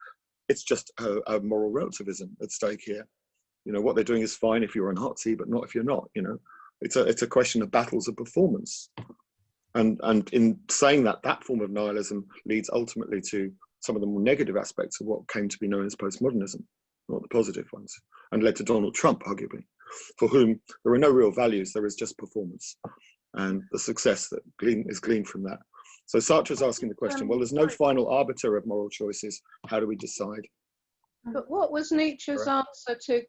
it's just a moral relativism at stake here. What they're doing is fine if you're a Nazi, but not if you're not. It's a question of battles of performance. And in saying that form of nihilism leads ultimately to some of the more negative aspects of what came to be known as postmodernism, not the positive ones, and led to Donald Trump, arguably, for whom there are no real values, there is just performance and the success that is gleaned from that. So Sartre's asking the question, well, there's no final arbiter of moral choices. How do we decide? But what was Nietzsche's answer to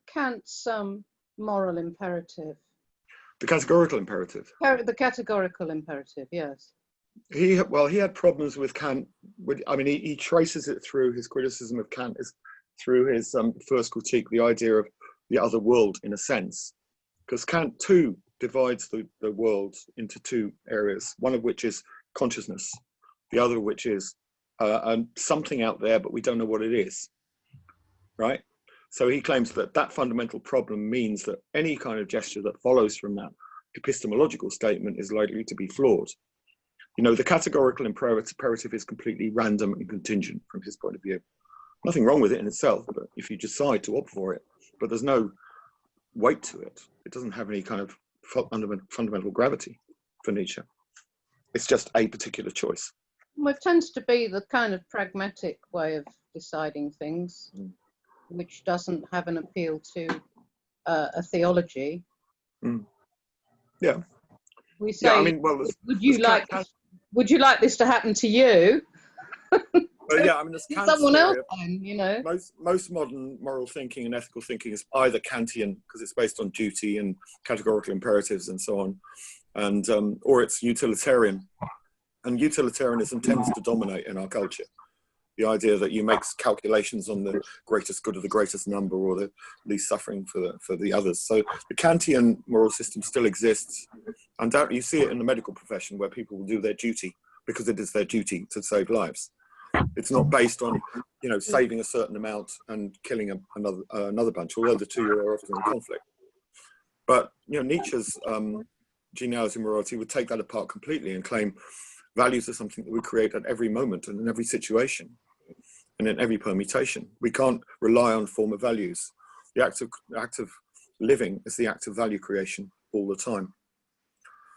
Kant's moral imperative? The categorical imperative. The categorical imperative, yes. He had problems with Kant. He traces it through his criticism of Kant, through his first critique, the idea of the other world, in a sense. Because Kant, too, divides the world into two areas, one of which is consciousness, the other of which is something out there, but we don't know what it is. Right? So he claims that fundamental problem means that any kind of gesture that follows from that epistemological statement is likely to be flawed. The categorical imperative is completely random and contingent from his point of view. Nothing wrong with it in itself, but if you decide to opt for it, but there's no weight to it, it doesn't have any kind of fundamental gravity for Nietzsche. It's just a particular choice. Well, it tends to be the kind of pragmatic way of deciding things, which doesn't have an appeal to a theology. Yeah. We say, would you like this to happen to you? Well, yeah, there's Kant's someone else, then, Most modern moral thinking and ethical thinking is either Kantian, because it's based on duty and categorical imperatives and so on, and or it's utilitarian. And utilitarianism tends to dominate in our culture. The idea that you make calculations on the greatest good of the greatest number or the least suffering for the others. So the Kantian moral system still exists. Undoubtedly, you see it in the medical profession where people will do their duty because it is their duty to save lives. It's not based on, saving a certain amount and killing another bunch, although the two are often in conflict. But, Nietzsche's genealogy of morality would take that apart completely and claim values are something that we create at every moment and in every situation and in every permutation. We can't rely on former values. The act of living is the act of value creation all the time,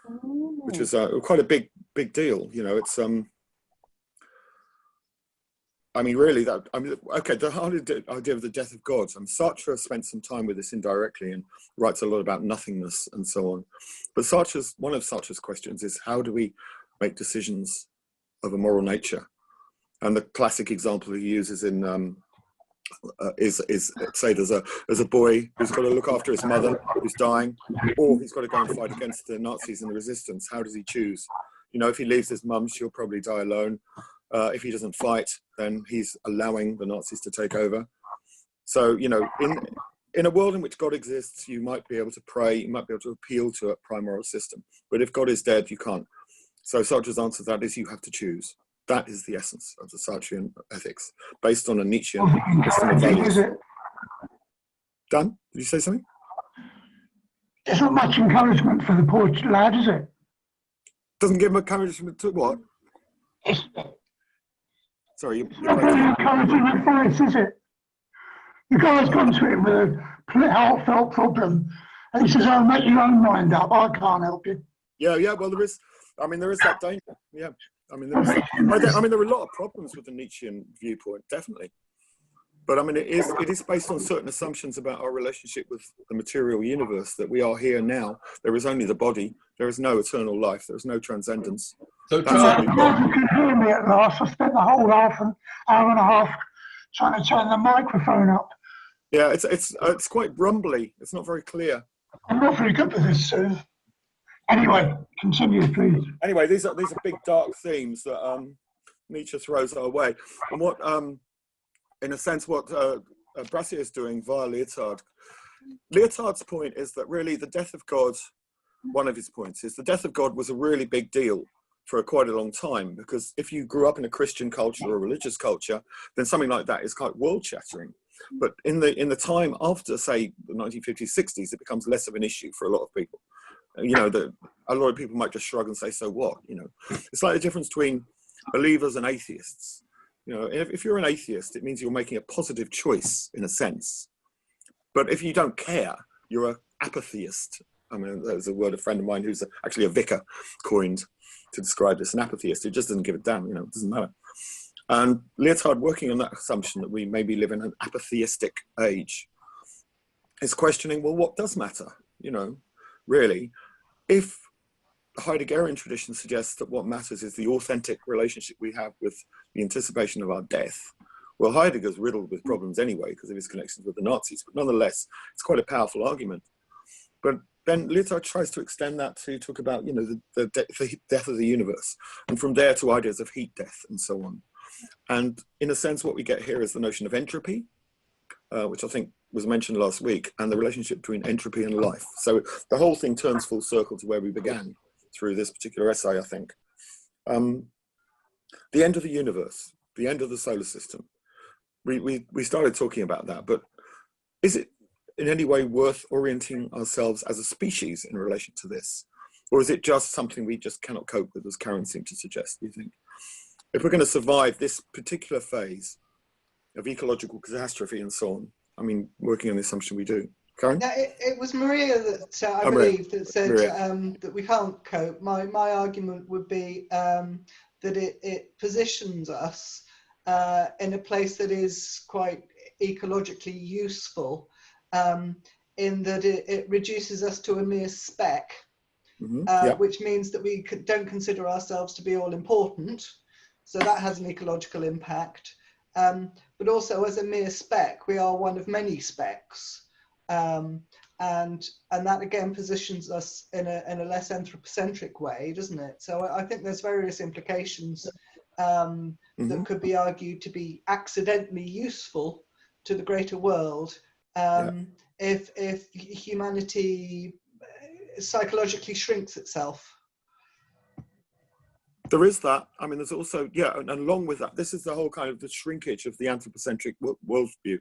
which is quite a big deal. It's the whole idea of the death of God. Sartre spent some time with this indirectly and writes a lot about nothingness and so on. But one of Sartre's questions is, how do we make decisions of a moral nature? And the classic example he uses is say there's a boy who's got to look after his mother who's dying, or he's got to go and fight against the Nazis and the resistance. How does he choose? If he leaves his mum, she'll probably die alone. If he doesn't fight, then he's allowing the Nazis to take over. So, in a world in which God exists, you might be able to pray, you might be able to appeal to a prime moral system. But if God is dead, you can't. So Sartre's answer to that is you have to choose. That is the essence of the Sartrean ethics, based on a Nietzschean system of values. Dan, did you say something? There's not much encouragement for the poor lad, is it? Doesn't give him encouragement to what? Sorry, you're not encouragement for it, is it? The guy's gone to him with a heartfelt problem, and he says, "Oh, make your own mind up. I can't help you." Yeah. Well, there is that danger. Yeah. There are a lot of problems with the Nietzschean viewpoint, definitely. But it is based on certain assumptions about our relationship with the material universe, that we are here now. There is only the body. There is no eternal life. There is no transcendence. So you can hear me at last. I spent the whole hour and a half trying to turn the microphone up. Yeah, it's quite rumbly. It's not very clear. I'm not very good with this, Sue. Anyway, continue, please. Anyway, these are big dark themes that Nietzsche throws our way, and what, in a sense, what Brassier is doing via Lyotard. Lyotard's point is that really the death of God, one of his points is the death of God was a really big deal for quite a long time, because if you grew up in a Christian culture or a religious culture, then something like that is quite world-shattering. But in the time after, say, the 1950s, 60s, it becomes less of an issue for a lot of people. You know, a lot of people might just shrug and say, so what? You know, it's like the difference between believers and atheists. You know, if you're an atheist, it means you're making a positive choice in a sense. But if you don't care, you're an apatheist. I mean, there's a word a friend of mine who's actually a vicar coined to describe this, an apatheist who just doesn't give a damn, you know, it doesn't matter. And Lyotard, working on that assumption that we maybe live in an apatheistic age, is questioning, well, what does matter? You know, really, if the Heideggerian tradition suggests that what matters is the authentic relationship we have with the anticipation of our death, well, Heidegger's riddled with problems anyway because of his connections with the Nazis, but nonetheless, it's quite a powerful argument. But then Lyotard tries to extend that to talk about, you know, the death of the universe, and from there to ideas of heat death and so on. And in a sense, what we get here is the notion of entropy, which I think was mentioned last week, and the relationship between entropy and life. So the whole thing turns full circle to where we began through this particular essay, I think. The end of the universe, the end of the solar system. We started talking about that, but is it in any way worth orienting ourselves as a species in relation to this? Or is it just something we just cannot cope with, as Karen seemed to suggest, do you think? If we're going to survive this particular phase of ecological catastrophe and so on, I mean, working on the assumption we do. Karen? Yeah, it was Maria that I believe that said that we can't cope. My argument would be that it positions us in a place that is quite ecologically useful, in that it reduces us to a mere speck, which means that we don't consider ourselves to be all important. So that has an ecological impact. But also as a mere speck, we are one of many specks. And that again positions us in a less anthropocentric way, doesn't it? So I think there's various implications that could be argued to be accidentally useful to the greater world if humanity psychologically shrinks itself. There is that. I mean, there's also, and along with that, this is the whole kind of the shrinkage of the anthropocentric worldview.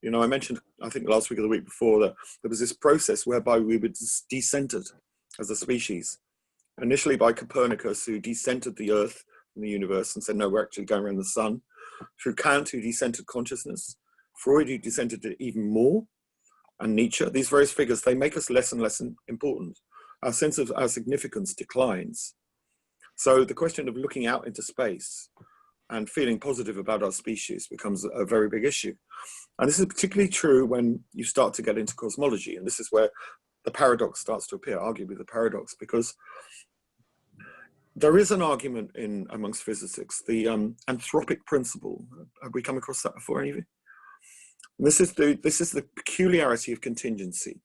You know, I mentioned, I think last week or the week before, that there was this process whereby we were decentered as a species. Initially by Copernicus, who decentered the Earth from the universe and said, no, we're actually going around the sun. Through Kant, who decentered consciousness. Freud, who decentered it even more. And Nietzsche. These various figures, they make us less and less important. Our sense of our significance declines. So the question of looking out into space and feeling positive about our species becomes a very big issue. And this is particularly true when you start to get into cosmology. And this is where the paradox starts to appear, arguably the paradox, because there is an argument amongst physicists, the anthropic principle. Have we come across that before, any of you? And this is the peculiarity of contingency,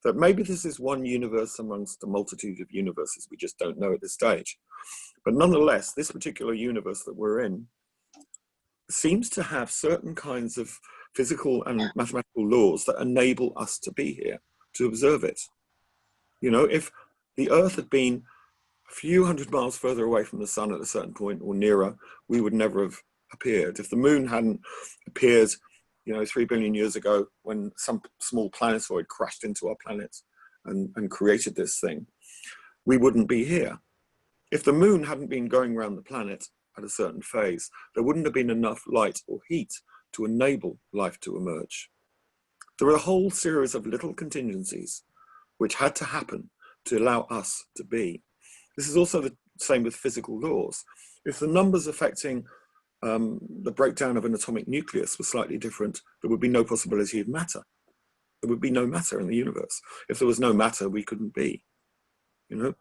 that maybe this is one universe amongst a multitude of universes we just don't know at this stage. But nonetheless, this particular universe that we're in seems to have certain kinds of physical and mathematical laws that enable us to be here, to observe it. You know, if the Earth had been a few hundred miles further away from the sun at a certain point or nearer, we would never have appeared. If the moon hadn't appeared, you know, 3 billion years ago when some small planetoid crashed into our planet and created this thing, we wouldn't be here. If the moon hadn't been going around the planet at a certain phase, there wouldn't have been enough light or heat to enable life to emerge. There are a whole series of little contingencies which had to happen to allow us to be. This is also the same with physical laws. If the numbers affecting the breakdown of an atomic nucleus were slightly different, there would be no possibility of matter. There would be no matter in the universe. If there was no matter, we couldn't be, you know?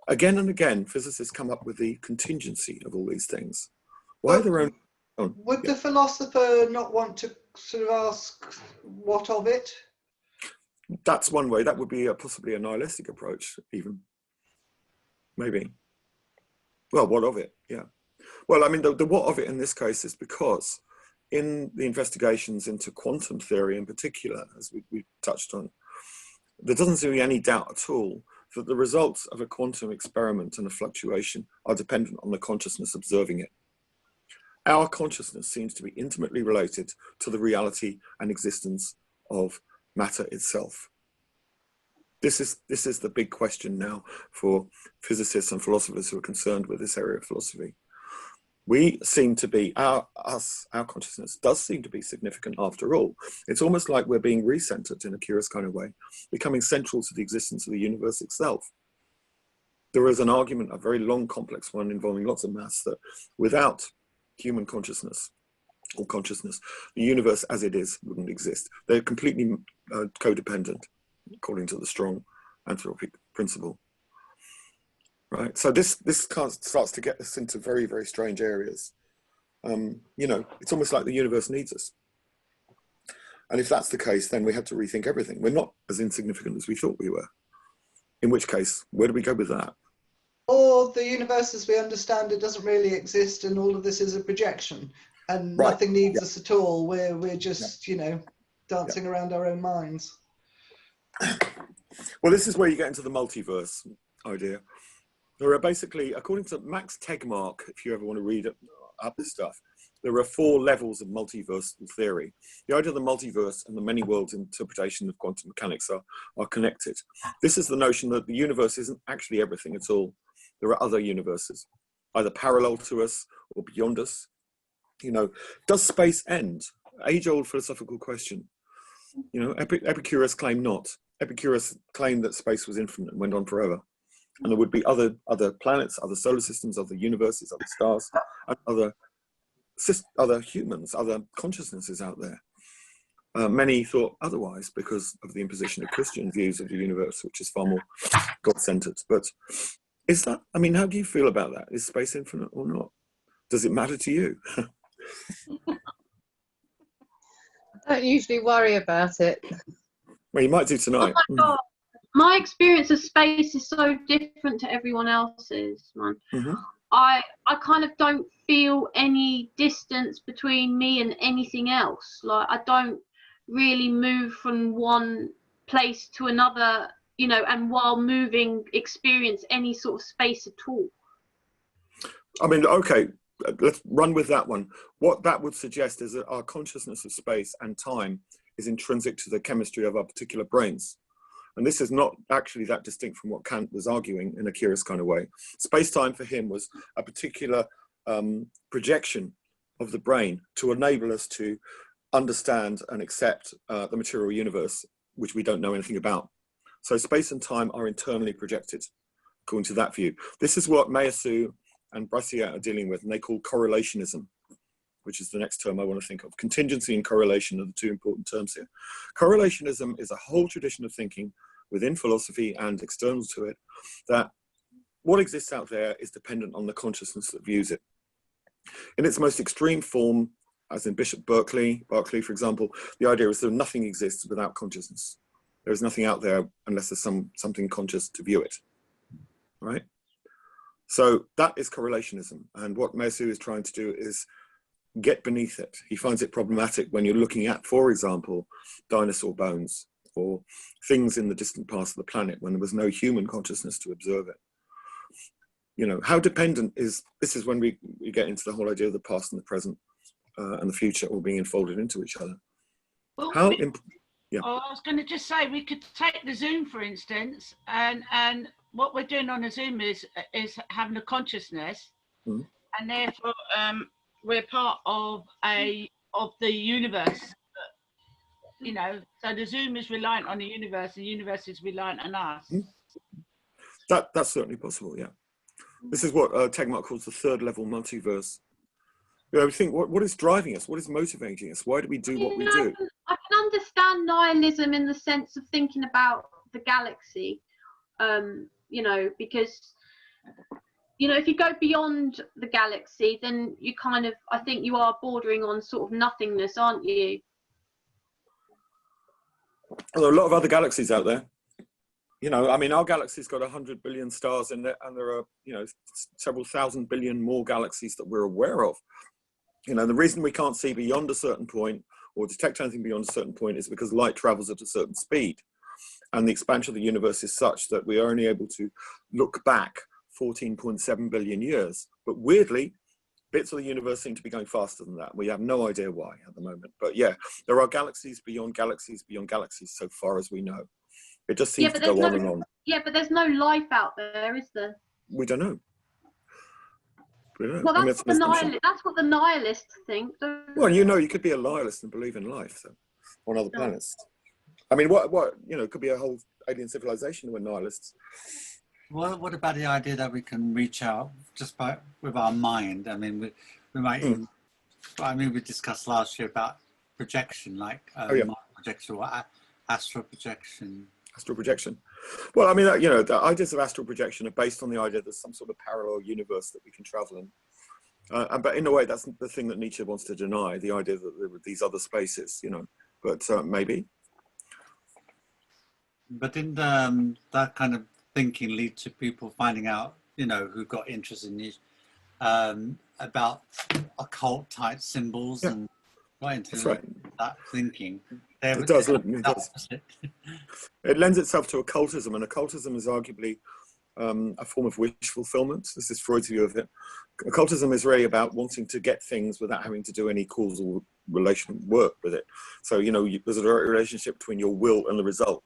Again and again, physicists come up with the contingency of all these things. Why are there only... Would the philosopher not want to sort of ask, what of it? that's one way. That would be possibly a nihilistic approach, even. Maybe. Well, what of it? Yeah. Well, I mean, the what of it in this case is because in the investigations into quantum theory in particular, as we touched on, there doesn't seem to be any doubt at all that the results of a quantum experiment and a fluctuation are dependent on the consciousness observing it. Our consciousness seems to be intimately related to the reality and existence of matter itself. This is the big question now for physicists and philosophers who are concerned with this area of philosophy. We seem to be, our consciousness does seem to be significant after all. It's almost like we're being recentered in a curious kind of way, becoming central to the existence of the universe itself. There is an argument, a very long, complex one involving lots of maths, that without human consciousness, or consciousness, the universe as it is wouldn't exist. They're completely codependent, according to the strong anthropic principle. Right, so this starts to get us into very, very strange areas. You know, it's almost like the universe needs us. And if that's the case, then we have to rethink everything. We're not as insignificant as we thought we were. In which case, where do we go with that? Or the universe as we understand it doesn't really exist and all of this is a projection and nothing needs us at all. We're just, you know, dancing around our own minds. Well, this is where you get into the multiverse idea. There are basically, according to Max Tegmark, if you ever want to read up this stuff, there are 4 levels of multiversal theory. The idea of the multiverse and the many worlds interpretation of quantum mechanics are connected. This is the notion that the universe isn't actually everything at all. There are other universes, either parallel to us or beyond us. You know, does space end? Age-old philosophical question. You know, Epicurus claimed not. Epicurus claimed that space was infinite and went on forever. And there would be other planets, other solar systems, other universes, other stars, and other humans, other consciousnesses out there. Many thought otherwise because of the imposition of Christian views of the universe, which is far more God-centered. But is that, I mean, how do you feel about that? Is space infinite or not? Does it matter to you? I don't usually worry about it. Well, you might do tonight. Oh my God. My experience of space is so different to everyone else's, man. Mm-hmm. I kind of don't feel any distance between me and anything else. Like, I don't really move from one place to another, you know, and while moving experience any sort of space at all. I mean, okay, let's run with that one. What that would suggest is that our consciousness of space and time is intrinsic to the chemistry of our particular brains. And this is not actually that distinct from what Kant was arguing in a curious kind of way. Space-time for him was a particular projection of the brain to enable us to understand and accept the material universe, which we don't know anything about. So space and time are internally projected, according to that view. This is what Meillassoux and Brassiat are dealing with, and they call correlationism, which is the next term I want to think of. Contingency and correlation are the 2 important terms here. Correlationism is a whole tradition of thinking within philosophy and external to it, that what exists out there is dependent on the consciousness that views it. In its most extreme form, as in Bishop Berkeley, for example, the idea is that nothing exists without consciousness. There is nothing out there unless there's something conscious to view it, right? So that is correlationism. And what Meillassoux is trying to do is get beneath it. He finds it problematic when you're looking at, for example, dinosaur bones or things in the distant past of the planet when there was no human consciousness to observe it. You know, how dependent is, this is when we get into the whole idea of the past and the present and the future all being enfolded into each other. Well, how, yeah. I was going to just say, we could take the Zoom, for instance, and what we're doing on a Zoom is having a consciousness, and therefore we're part of the universe. You know, so the Zoom is reliant on the universe is reliant on us. That's certainly possible, yeah. This is what Tegmark calls the 3rd level multiverse. You know, we think, what is driving us? What is motivating us? Why do we do what we do? I can understand nihilism in the sense of thinking about the galaxy, you know, because, you know, if you go beyond the galaxy, then you kind of, I think you are bordering on sort of nothingness, aren't you? There are a lot of other galaxies out there. You know, I mean, our galaxy's got 100 billion stars in it, and there are, you know, several thousand billion more galaxies that we're aware of. You know, the reason we can't see beyond a certain point or detect anything beyond a certain point is because light travels at a certain speed. And the expansion of the universe is such that we are only able to look back 14.7 billion years. But weirdly, bits of the universe seem to be going faster than that. We have no idea why at the moment. But yeah, there are galaxies beyond galaxies beyond galaxies so far as we know. It just seems to go on and on. Yeah, but there's no life out there, is there? We don't know. Well, that's what the nihilists think. Well, you know, you could be a nihilist and believe in life so, on other planets. I mean, what you know, it could be a whole alien civilization with nihilists. What about the idea that we can reach out just with our mind? I mean, we might even, I mean, we discussed last year about projection, like mind projection or astral projection. Astral projection. Well, I mean, you know, the ideas of astral projection are based on the idea that there's some sort of parallel universe that we can travel in. But in a way, that's the thing that Nietzsche wants to deny, the idea that there were these other spaces, you know, but maybe. But didn't that kind of thinking lead to people finding out, you know, who got interested in Nietzsche, about occult type symbols and got into that thinking? It does. It lends itself to occultism, and occultism is arguably a form of wish fulfillment. This is Freud's view of it. Occultism is really about wanting to get things without having to do any causal relation work with it. So, you know, there's a direct relationship between your will and the result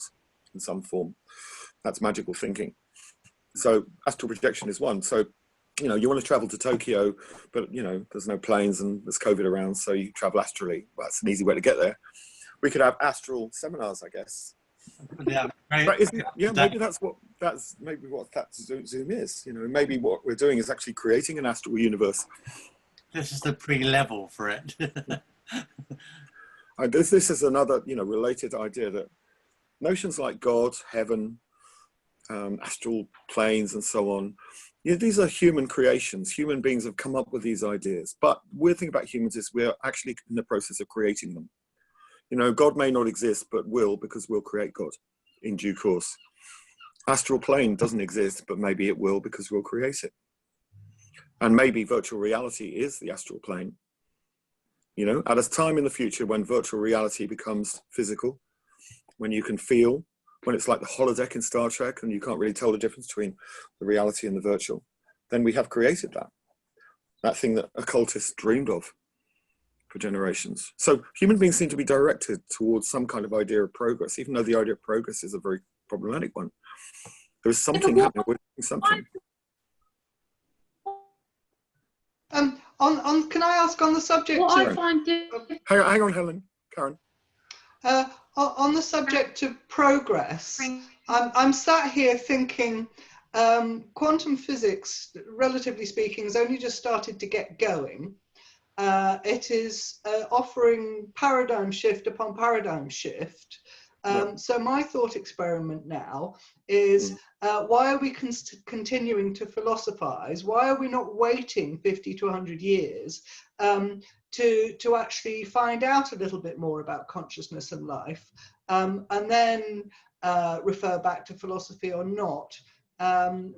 in some form. That's magical thinking. So astral projection is one. So, you know, you want to travel to Tokyo, but, you know, there's no planes and there's COVID around, so you travel astrally. Well, that's an easy way to get there. We could have astral seminars, I guess. Yeah, but maybe that's what that Zoom is. You know, maybe what we're doing is actually creating an astral universe. This is the pre-level for it. This is another, you know, related idea that notions like God, heaven, astral planes, and so on. You know, these are human creations. Human beings have come up with these ideas. But the weird thing about humans is we're actually in the process of creating them. You know, God may not exist, but will, because we'll create God in due course. Astral plane doesn't exist, but maybe it will because we'll create it. And maybe virtual reality is the astral plane. You know, at a time in the future when virtual reality becomes physical, when you can feel, when it's like the holodeck in Star Trek and you can't really tell the difference between the reality and the virtual, then we have created that thing that occultists dreamed of for generations. So human beings seem to be directed towards some kind of idea of progress, even though the idea of progress is a very problematic one. There is something happening, we're doing something. Can I ask on the subject hang on, Helen. Karen. On the subject of progress, I'm sat here thinking quantum physics, relatively speaking, has only just started to get going. It is offering paradigm shift upon paradigm shift. So my thought experiment now is, why are we continuing to philosophize? Why are we not waiting 50 to 100 years to actually find out a little bit more about consciousness and life, and then refer back to philosophy or not?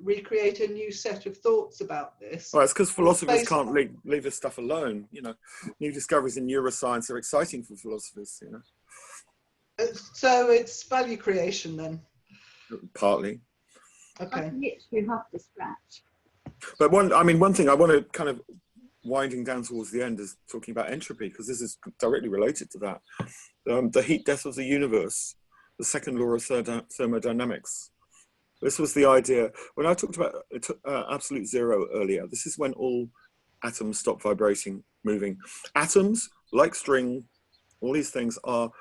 Recreate a new set of thoughts about this. Well, it's because philosophers can't leave this stuff alone. You know, new discoveries in neuroscience are exciting for philosophers. You know, so it's value creation then. Partly. Okay. You have to scratch. But one thing I want to kind of winding down towards the end is talking about entropy, because this is directly related to that. The heat death of the universe, the second law of thermodynamics. This was the idea, when I talked about absolute zero earlier, this is when all atoms stop vibrating, moving. Atoms, like string, all these things are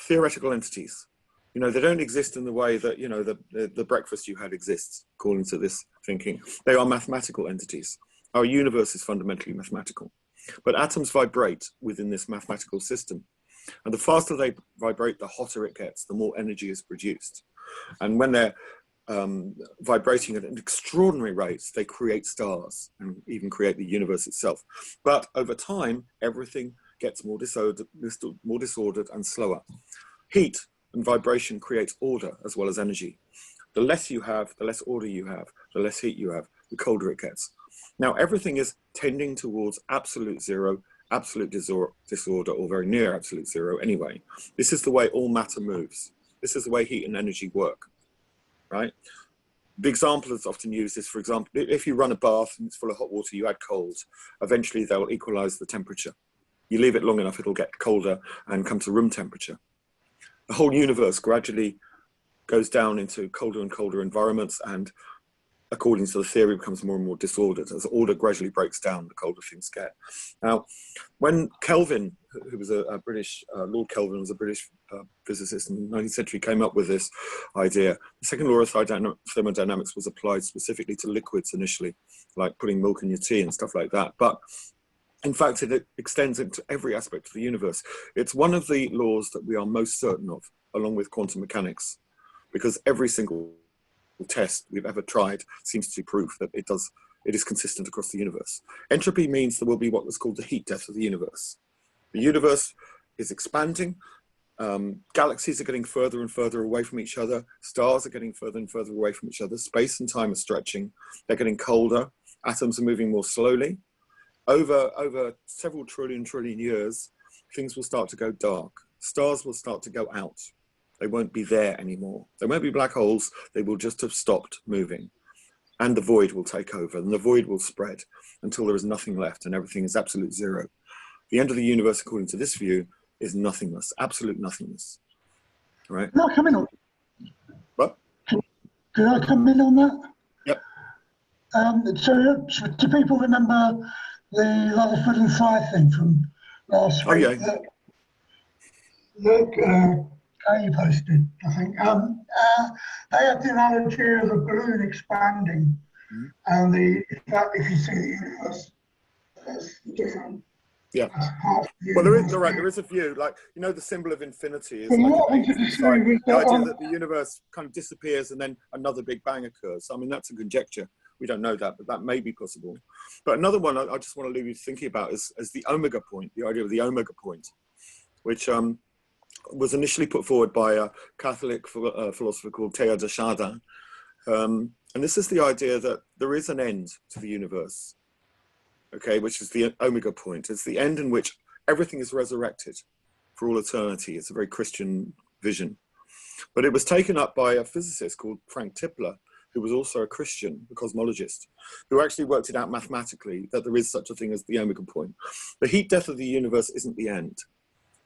theoretical entities. You know, they don't exist in the way that, you know, the breakfast you had exists, according to this thinking. They are mathematical entities. Our universe is fundamentally mathematical. But atoms vibrate within this mathematical system. And the faster they vibrate, the hotter it gets, the more energy is produced. And when they're vibrating at extraordinary rates, they create stars and even create the universe itself. But over time, everything gets more disordered and slower. Heat and vibration creates order as well as energy. The less you have, the less order you have, the less heat you have, the colder it gets. Now, everything is tending towards absolute zero, absolute disorder, or very near absolute zero anyway. This is the way all matter moves. This is the way heat and energy work, right? The example that's often used is, for example, if you run a bath and it's full of hot water, you add cold, eventually they'll equalize the temperature. You leave it long enough, it'll get colder and come to room temperature. The whole universe gradually goes down into colder and colder environments, and according to the theory, becomes more and more disordered. As order gradually breaks down, the colder things get. Now, when Kelvin, who was a British, Lord Kelvin was a British physicist in the 19th century, came up with this idea, the second law of thermodynamics was applied specifically to liquids initially, like putting milk in your tea and stuff like that. But in fact, it extends into every aspect of the universe. It's one of the laws that we are most certain of, along with quantum mechanics, because every single test we've ever tried seems to prove that it is consistent across the universe. Entropy means there will be what was called the heat death of the universe. The universe is expanding. Galaxies are getting further and further away from each other. Stars are getting further and further away from each other. Space and time are stretching. They're getting colder. Atoms are moving more slowly. Over several trillion years, things will start to go dark. Stars will start to go out. They won't be there anymore. They won't be black holes. They will just have stopped moving. And the void will take over, and the void will spread until there is nothing left and everything is absolute zero. The end of the universe, according to this view, is nothingness, absolute nothingness. Right? Can I come in on? What? Can I come in on that? Yep. So do people remember the Rutherford and Fry thing from last week? Oh, yeah. Look, Kay posted, I think. They had the analogy of a balloon expanding, and if you see the universe as different. Yeah. Well, there is a view, like, you know, the symbol of infinity is like the idea that the universe kind of disappears and then another Big Bang occurs. I mean, that's a conjecture. We don't know that, but that may be possible. But another one I just want to leave you thinking about is the omega point, the idea of the omega point, which was initially put forward by a Catholic philosopher called Teilhard de Chardin. And this is the idea that there is an end to the universe, okay, which is the omega point. It's the end in which everything is resurrected for all eternity. It's a very Christian vision. But it was taken up by a physicist called Frank Tipler, who was also a Christian, a cosmologist, who actually worked it out mathematically that there is such a thing as the omega point. The heat death of the universe isn't the end.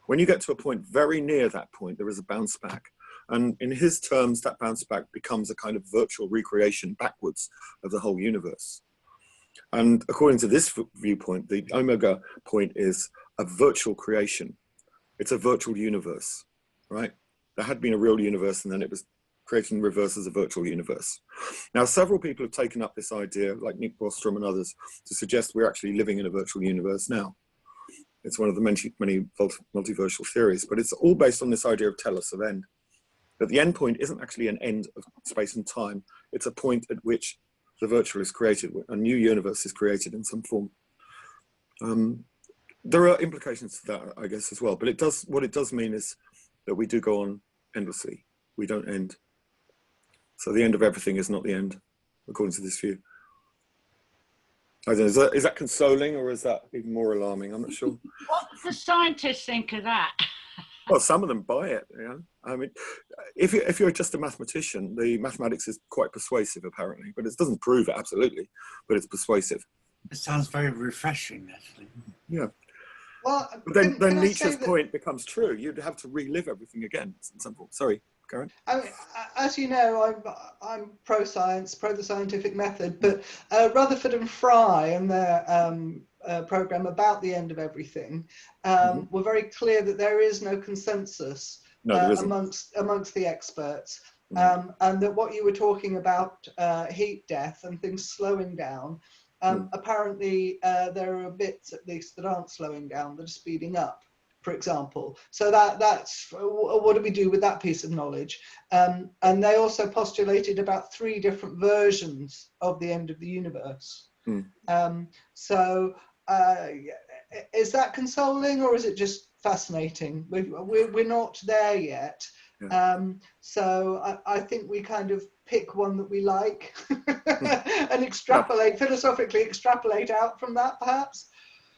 When you get to a point very near that point, there is a bounce back. And in his terms, that bounce back becomes a kind of virtual recreation backwards of the whole universe. And according to this viewpoint, the omega point is a virtual creation. It's a virtual universe, right? There had been a real universe, and then it was created in reverse as a virtual universe. Now, several people have taken up this idea, like Nick Bostrom and others, to suggest we're actually living in a virtual universe now. It's one of the many multiversal theories, but it's all based on this idea of telos, of end. That the end point isn't actually an end of space and time. It's a point at which the virtual is created, a new universe is created in some form. There are implications to that, I guess, as well. But what it does mean is that we do go on endlessly. We don't end. So the end of everything is not the end, according to this view. I don't know, is that consoling, or is that even more alarming? I'm not sure. What do the scientists think of that? Well, some of them buy it. You know? I mean, if you're just a mathematician, the mathematics is quite persuasive, apparently, but it doesn't prove it absolutely, but it's persuasive. It sounds very refreshing, actually. Yeah. Well, but then Nietzsche's point becomes true. You'd have to relive everything again. It's simple. Sorry, Karen. I mean, as you know, I'm pro-science, pro the scientific method, but Rutherford and Fry and their program about the end of everything were very clear that there is no consensus amongst the experts, and that what you were talking about, heat death and things slowing down, apparently there are bits at least that aren't slowing down, that are speeding up, for example. So that's what do we do with that piece of knowledge? And they also postulated about 3 different versions of the end of the universe. Is that consoling, or is it just fascinating? We're not there yet. So I think we kind of pick one that we like and extrapolate, philosophically extrapolate out from that, perhaps.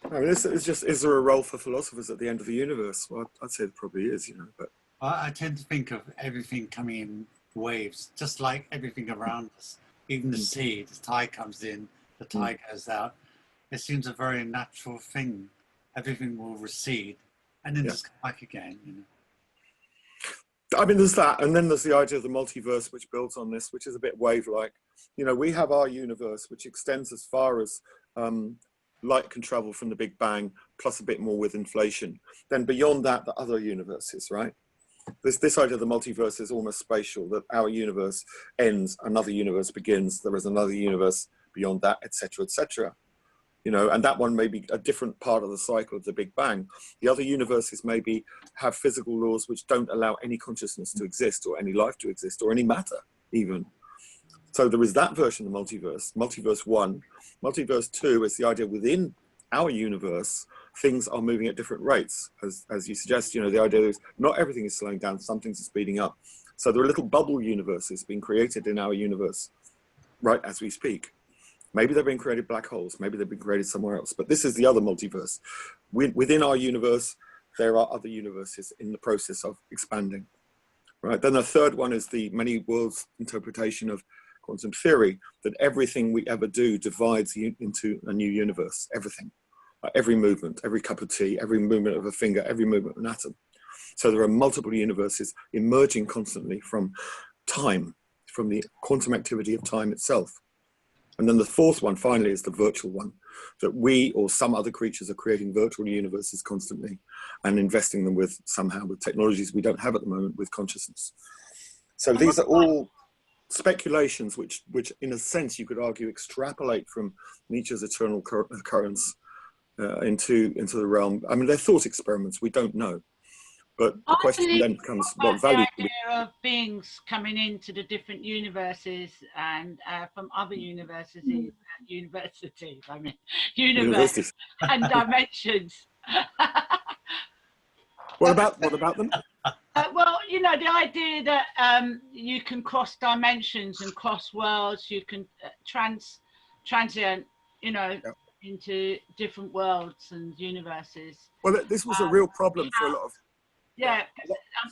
I mean, is there a role for philosophers at the end of the universe? Well, I'd say there probably is, you know, but. I tend to think of everything coming in waves, just like everything around us. Even the sea, the tide comes in, the tide goes out. It seems a very natural thing. Everything will recede and then just come back again, you know. I mean, there's that, and then there's the idea of the multiverse, which builds on this, which is a bit wave-like. You know, we have our universe, which extends as far as light can travel from the Big Bang, plus a bit more with inflation. Then beyond that, the other universes, right? This idea of the multiverse is almost spatial, that our universe ends, another universe begins, there is another universe beyond that, etc., etc. You know, and that one may be a different part of the cycle of the Big Bang. The other universes maybe have physical laws which don't allow any consciousness to exist, or any life to exist, or any matter even. So there is that version of the multiverse, multiverse 1. Multiverse 2 is the idea within our universe, things are moving at different rates. As you suggest, you know, the idea is not everything is slowing down, some things are speeding up. So there are little bubble universes being created in our universe right as we speak. Maybe they're being created black holes, maybe they've been created somewhere else, but this is the other multiverse. Within our universe, there are other universes in the process of expanding, right? Then the third one is the many worlds interpretation of quantum theory, that everything we ever do divides into a new universe, everything. Every movement, every cup of tea, every movement of a finger, every movement of an atom. So there are multiple universes emerging constantly from time, from the quantum activity of time itself. And then the fourth one, finally, is the virtual one, that we or some other creatures are creating virtual universes constantly and investing them with somehow with technologies we don't have at the moment with consciousness. So these are all speculations which in a sense you could argue extrapolate from Nietzsche's eternal occurrence into the realm. I mean, they're thought experiments, we don't know. But the question then becomes what value. The idea of beings coming into the different universes and from other universities, universities and dimensions. What about them? Well, you know, the idea that you can cross dimensions and cross worlds, you can transient, you know, into different worlds and universes. Well, this was a real problem for a lot of. Yeah,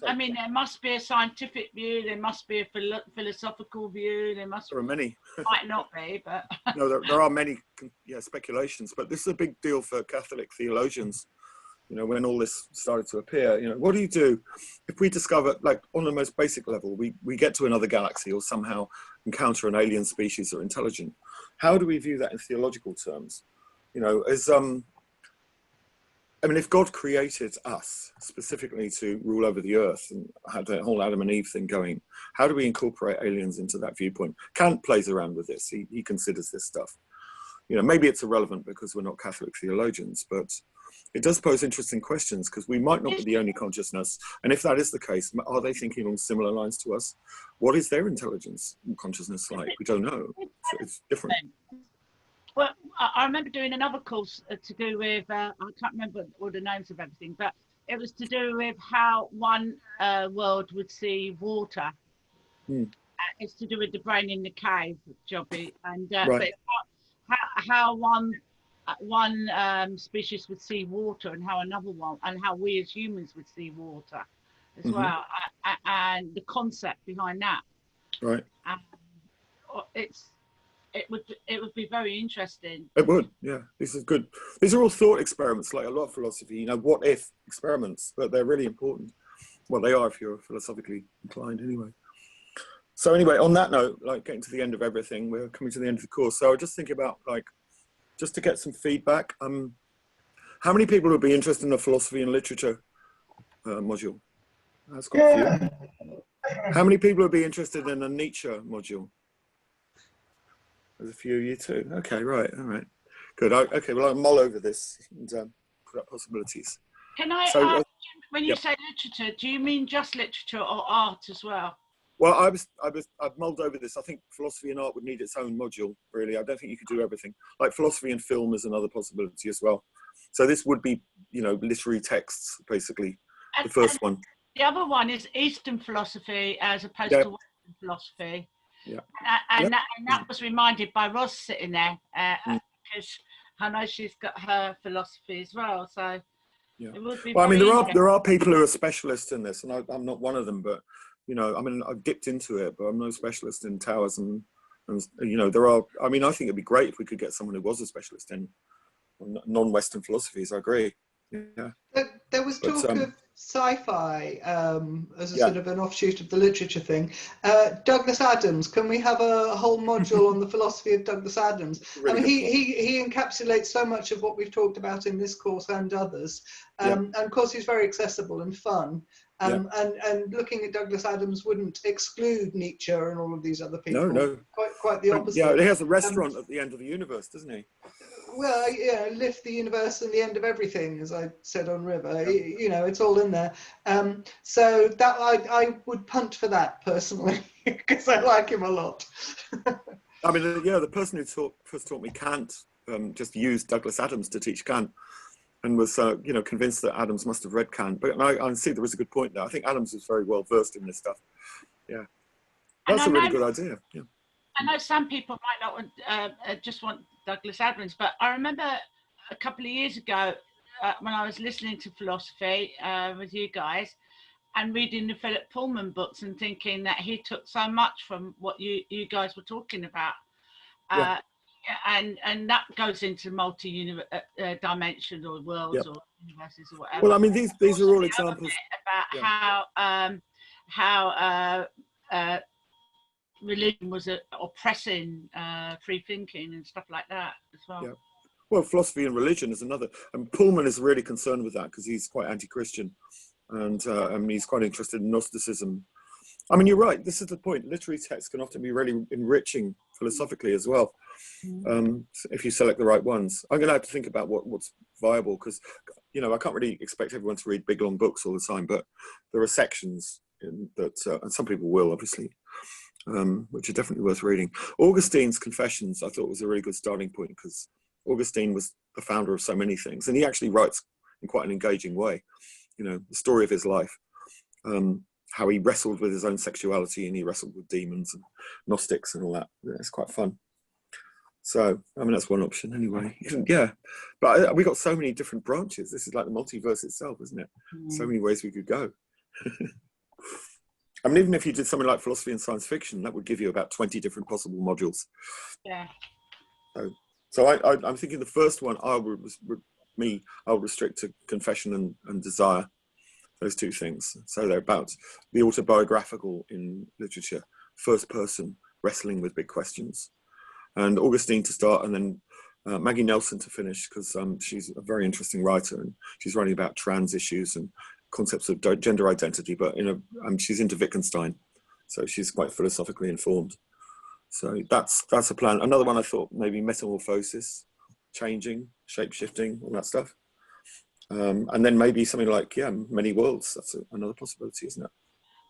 I mean, there must be a scientific view, there must be a philosophical view, there are many. Might not be, but no, there are many speculations. But this is a big deal for Catholic theologians. You know, when all this started to appear, you know, what do you do if we discover, like on the most basic level, we get to another galaxy or somehow encounter an alien species that are intelligent? How do we view that in theological terms? You know, as I mean, if God created us specifically to rule over the earth and had the whole Adam and Eve thing going, how do we incorporate aliens into that viewpoint? Kant plays around with this. He considers this stuff. You know, maybe it's irrelevant because we're not Catholic theologians, but it does pose interesting questions because we might not be the only consciousness. And if that is the case, are they thinking along similar lines to us? What is their intelligence and consciousness like? We don't know. It's different. Well, I remember doing another course to do with, I can't remember all the names of everything, but it was to do with how one world would see water. It's to do with the brain in the cave, Jobby, and right. But how one species would see water and how another one, and how we as humans would see water as well, and the concept behind that. Right. It would be very interesting. It would, yeah. This is good. These are all thought experiments, like a lot of philosophy, you know, what if experiments, but they're really important. Well, they are if you're philosophically inclined anyway. So anyway, on that note, like getting to the end of everything, we're coming to the end of the course. So I was just thinking about, like, just to get some feedback, how many people would be interested in the philosophy and literature module? That's got a few. How many people would be interested in a Nietzsche module? There's a few of you too. Okay, right, all right. Good, okay, well, I'll mull over this and put up possibilities. Can I ask, when you say literature, do you mean just literature or art as well? Well, I've mulled over this. I think philosophy and art would need its own module, really. I don't think you could do everything. Like philosophy and film is another possibility as well. So this would be, you know, literary texts, basically, the first one. The other one is Eastern philosophy as opposed to Western philosophy. Yeah. And that was reminded by Ros sitting there, because I know she's got her philosophy as well. So it would be. Well, I mean, there are people who are specialists in this, and I'm not one of them. But you know, I mean, I've dipped into it, but I'm no specialist in Taoism. And you know, there are. I mean, I think it'd be great if we could get someone who was a specialist in non-Western philosophies. I agree. Yeah. There was talk of sci-fi as a sort of an offshoot of the literature thing. Douglas Adams, can we have a whole module on the philosophy of Douglas Adams? Really, I mean, he encapsulates so much of what we've talked about in this course and others. And of course, he's very accessible and fun. And looking at Douglas Adams wouldn't exclude Nietzsche and all of these other people. No. Quite the opposite. Yeah, he has a restaurant at the end of the universe, doesn't he? Well, yeah, lift the universe and the end of everything, as I said on River. You know, it's all in there. So that I would punt for that personally, because I like him a lot. I mean, yeah, the person who first taught me Kant just used Douglas Adams to teach Kant, and was you know, convinced that Adams must have read Kant. But I see there was a good point there. I think Adams was very well versed in this stuff. Yeah, that's a really good idea. Yeah. I know some people might not want, just want Douglas Adams, but I remember a couple of years ago when I was listening to philosophy with you guys and reading the Philip Pullman books and thinking that he took so much from what you guys were talking about. And that goes into multi-dimensional worlds or universes or whatever. Well, I mean, these are all examples about how religion was oppressing free thinking and stuff like that as well. Yeah. Well, philosophy and religion is another. And Pullman is really concerned with that because he's quite anti-Christian, and I mean, he's quite interested in Gnosticism. I mean, you're right. This is the point. Literary texts can often be really enriching philosophically as well, if you select the right ones. I'm going to have to think about what's viable because, you know, I can't really expect everyone to read big long books all the time, but there are sections that, and some people will, obviously. Which are definitely worth reading. Augustine's Confessions, I thought, was a really good starting point because Augustine was the founder of so many things, and he actually writes in quite an engaging way. You know, the story of his life, how he wrestled with his own sexuality and he wrestled with demons and Gnostics and all that. It's quite fun. So, I mean, that's one option anyway. Yeah, but we got so many different branches. This is like the multiverse itself, isn't it? So many ways we could go. I mean, even if you did something like philosophy and science fiction, that would give you about 20 different possible modules. Yeah. So I'm thinking the first one I would restrict to confession and desire, those two things. So they're about the autobiographical in literature, first person wrestling with big questions. And Augustine to start, and then Maggie Nelson to finish, because she's a very interesting writer and she's writing about trans issues and concepts of gender identity, but she's into Wittgenstein, so she's quite philosophically informed. So that's a plan. Another one I thought maybe metamorphosis, changing, shape-shifting, all that stuff. And then maybe something like many worlds. That's another possibility, isn't it?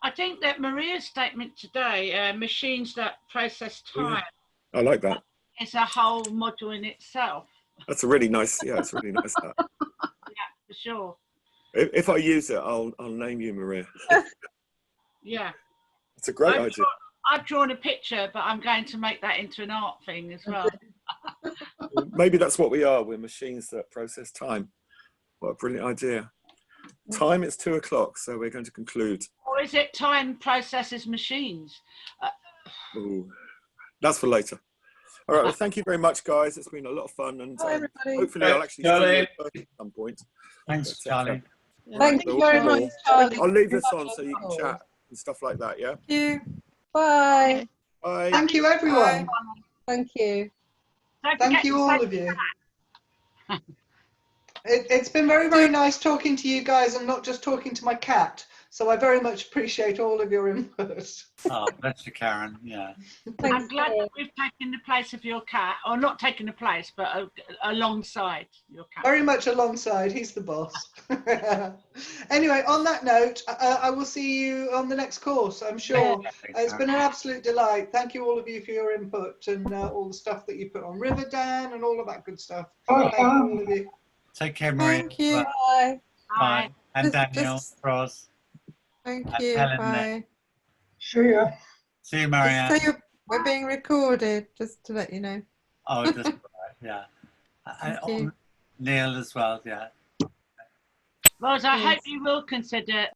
I think that Maria's statement today, machines that process time. I like that. It's a whole module in itself. That's a really nice. Yeah, it's really nice. That. Yeah, for sure. If I use it, I'll name you Maria. Yeah. It's a great idea. I've drawn a picture, but I'm going to make that into an art thing as well. Maybe that's what we are. We're machines that process time. What a brilliant idea. Time is 2 o'clock, so we're going to conclude. Or is it time processes machines? Ooh, that's for later. All right, well, thank you very much, guys. It's been a lot of fun, and hopefully I'll actually see you at some point. Thanks, Charlie. Thank you very much, Charlie. I'll leave this on so you can chat and stuff like that, yeah? Thank you. Bye. Bye. Thank you, everyone. Thank you. Thank you, all of you. It's been very, very nice talking to you guys and not just talking to my cat. So I very much appreciate all of your input. Oh, bless you, Karen. Yeah. I'm glad that we've taken the place of your cat, or not taken the place, but alongside your cat. Very much alongside. He's the boss. Anyway, on that note, I will see you on the next course, I'm sure. It's been an absolute delight. Thank you, all of you, for your input and all the stuff that you put on River, Dan, and all of that good stuff. Thank you, all of you. Take care, Maria. Thank you. Bye. Bye. And Daniel, Roz. Thank you. Helen, Bye. See ya. See you, Marianne. So we're being recorded, just to let you know. Oh, that's right. Yeah. Thank you. Neil as well. Yeah. Rose, I hope you will consider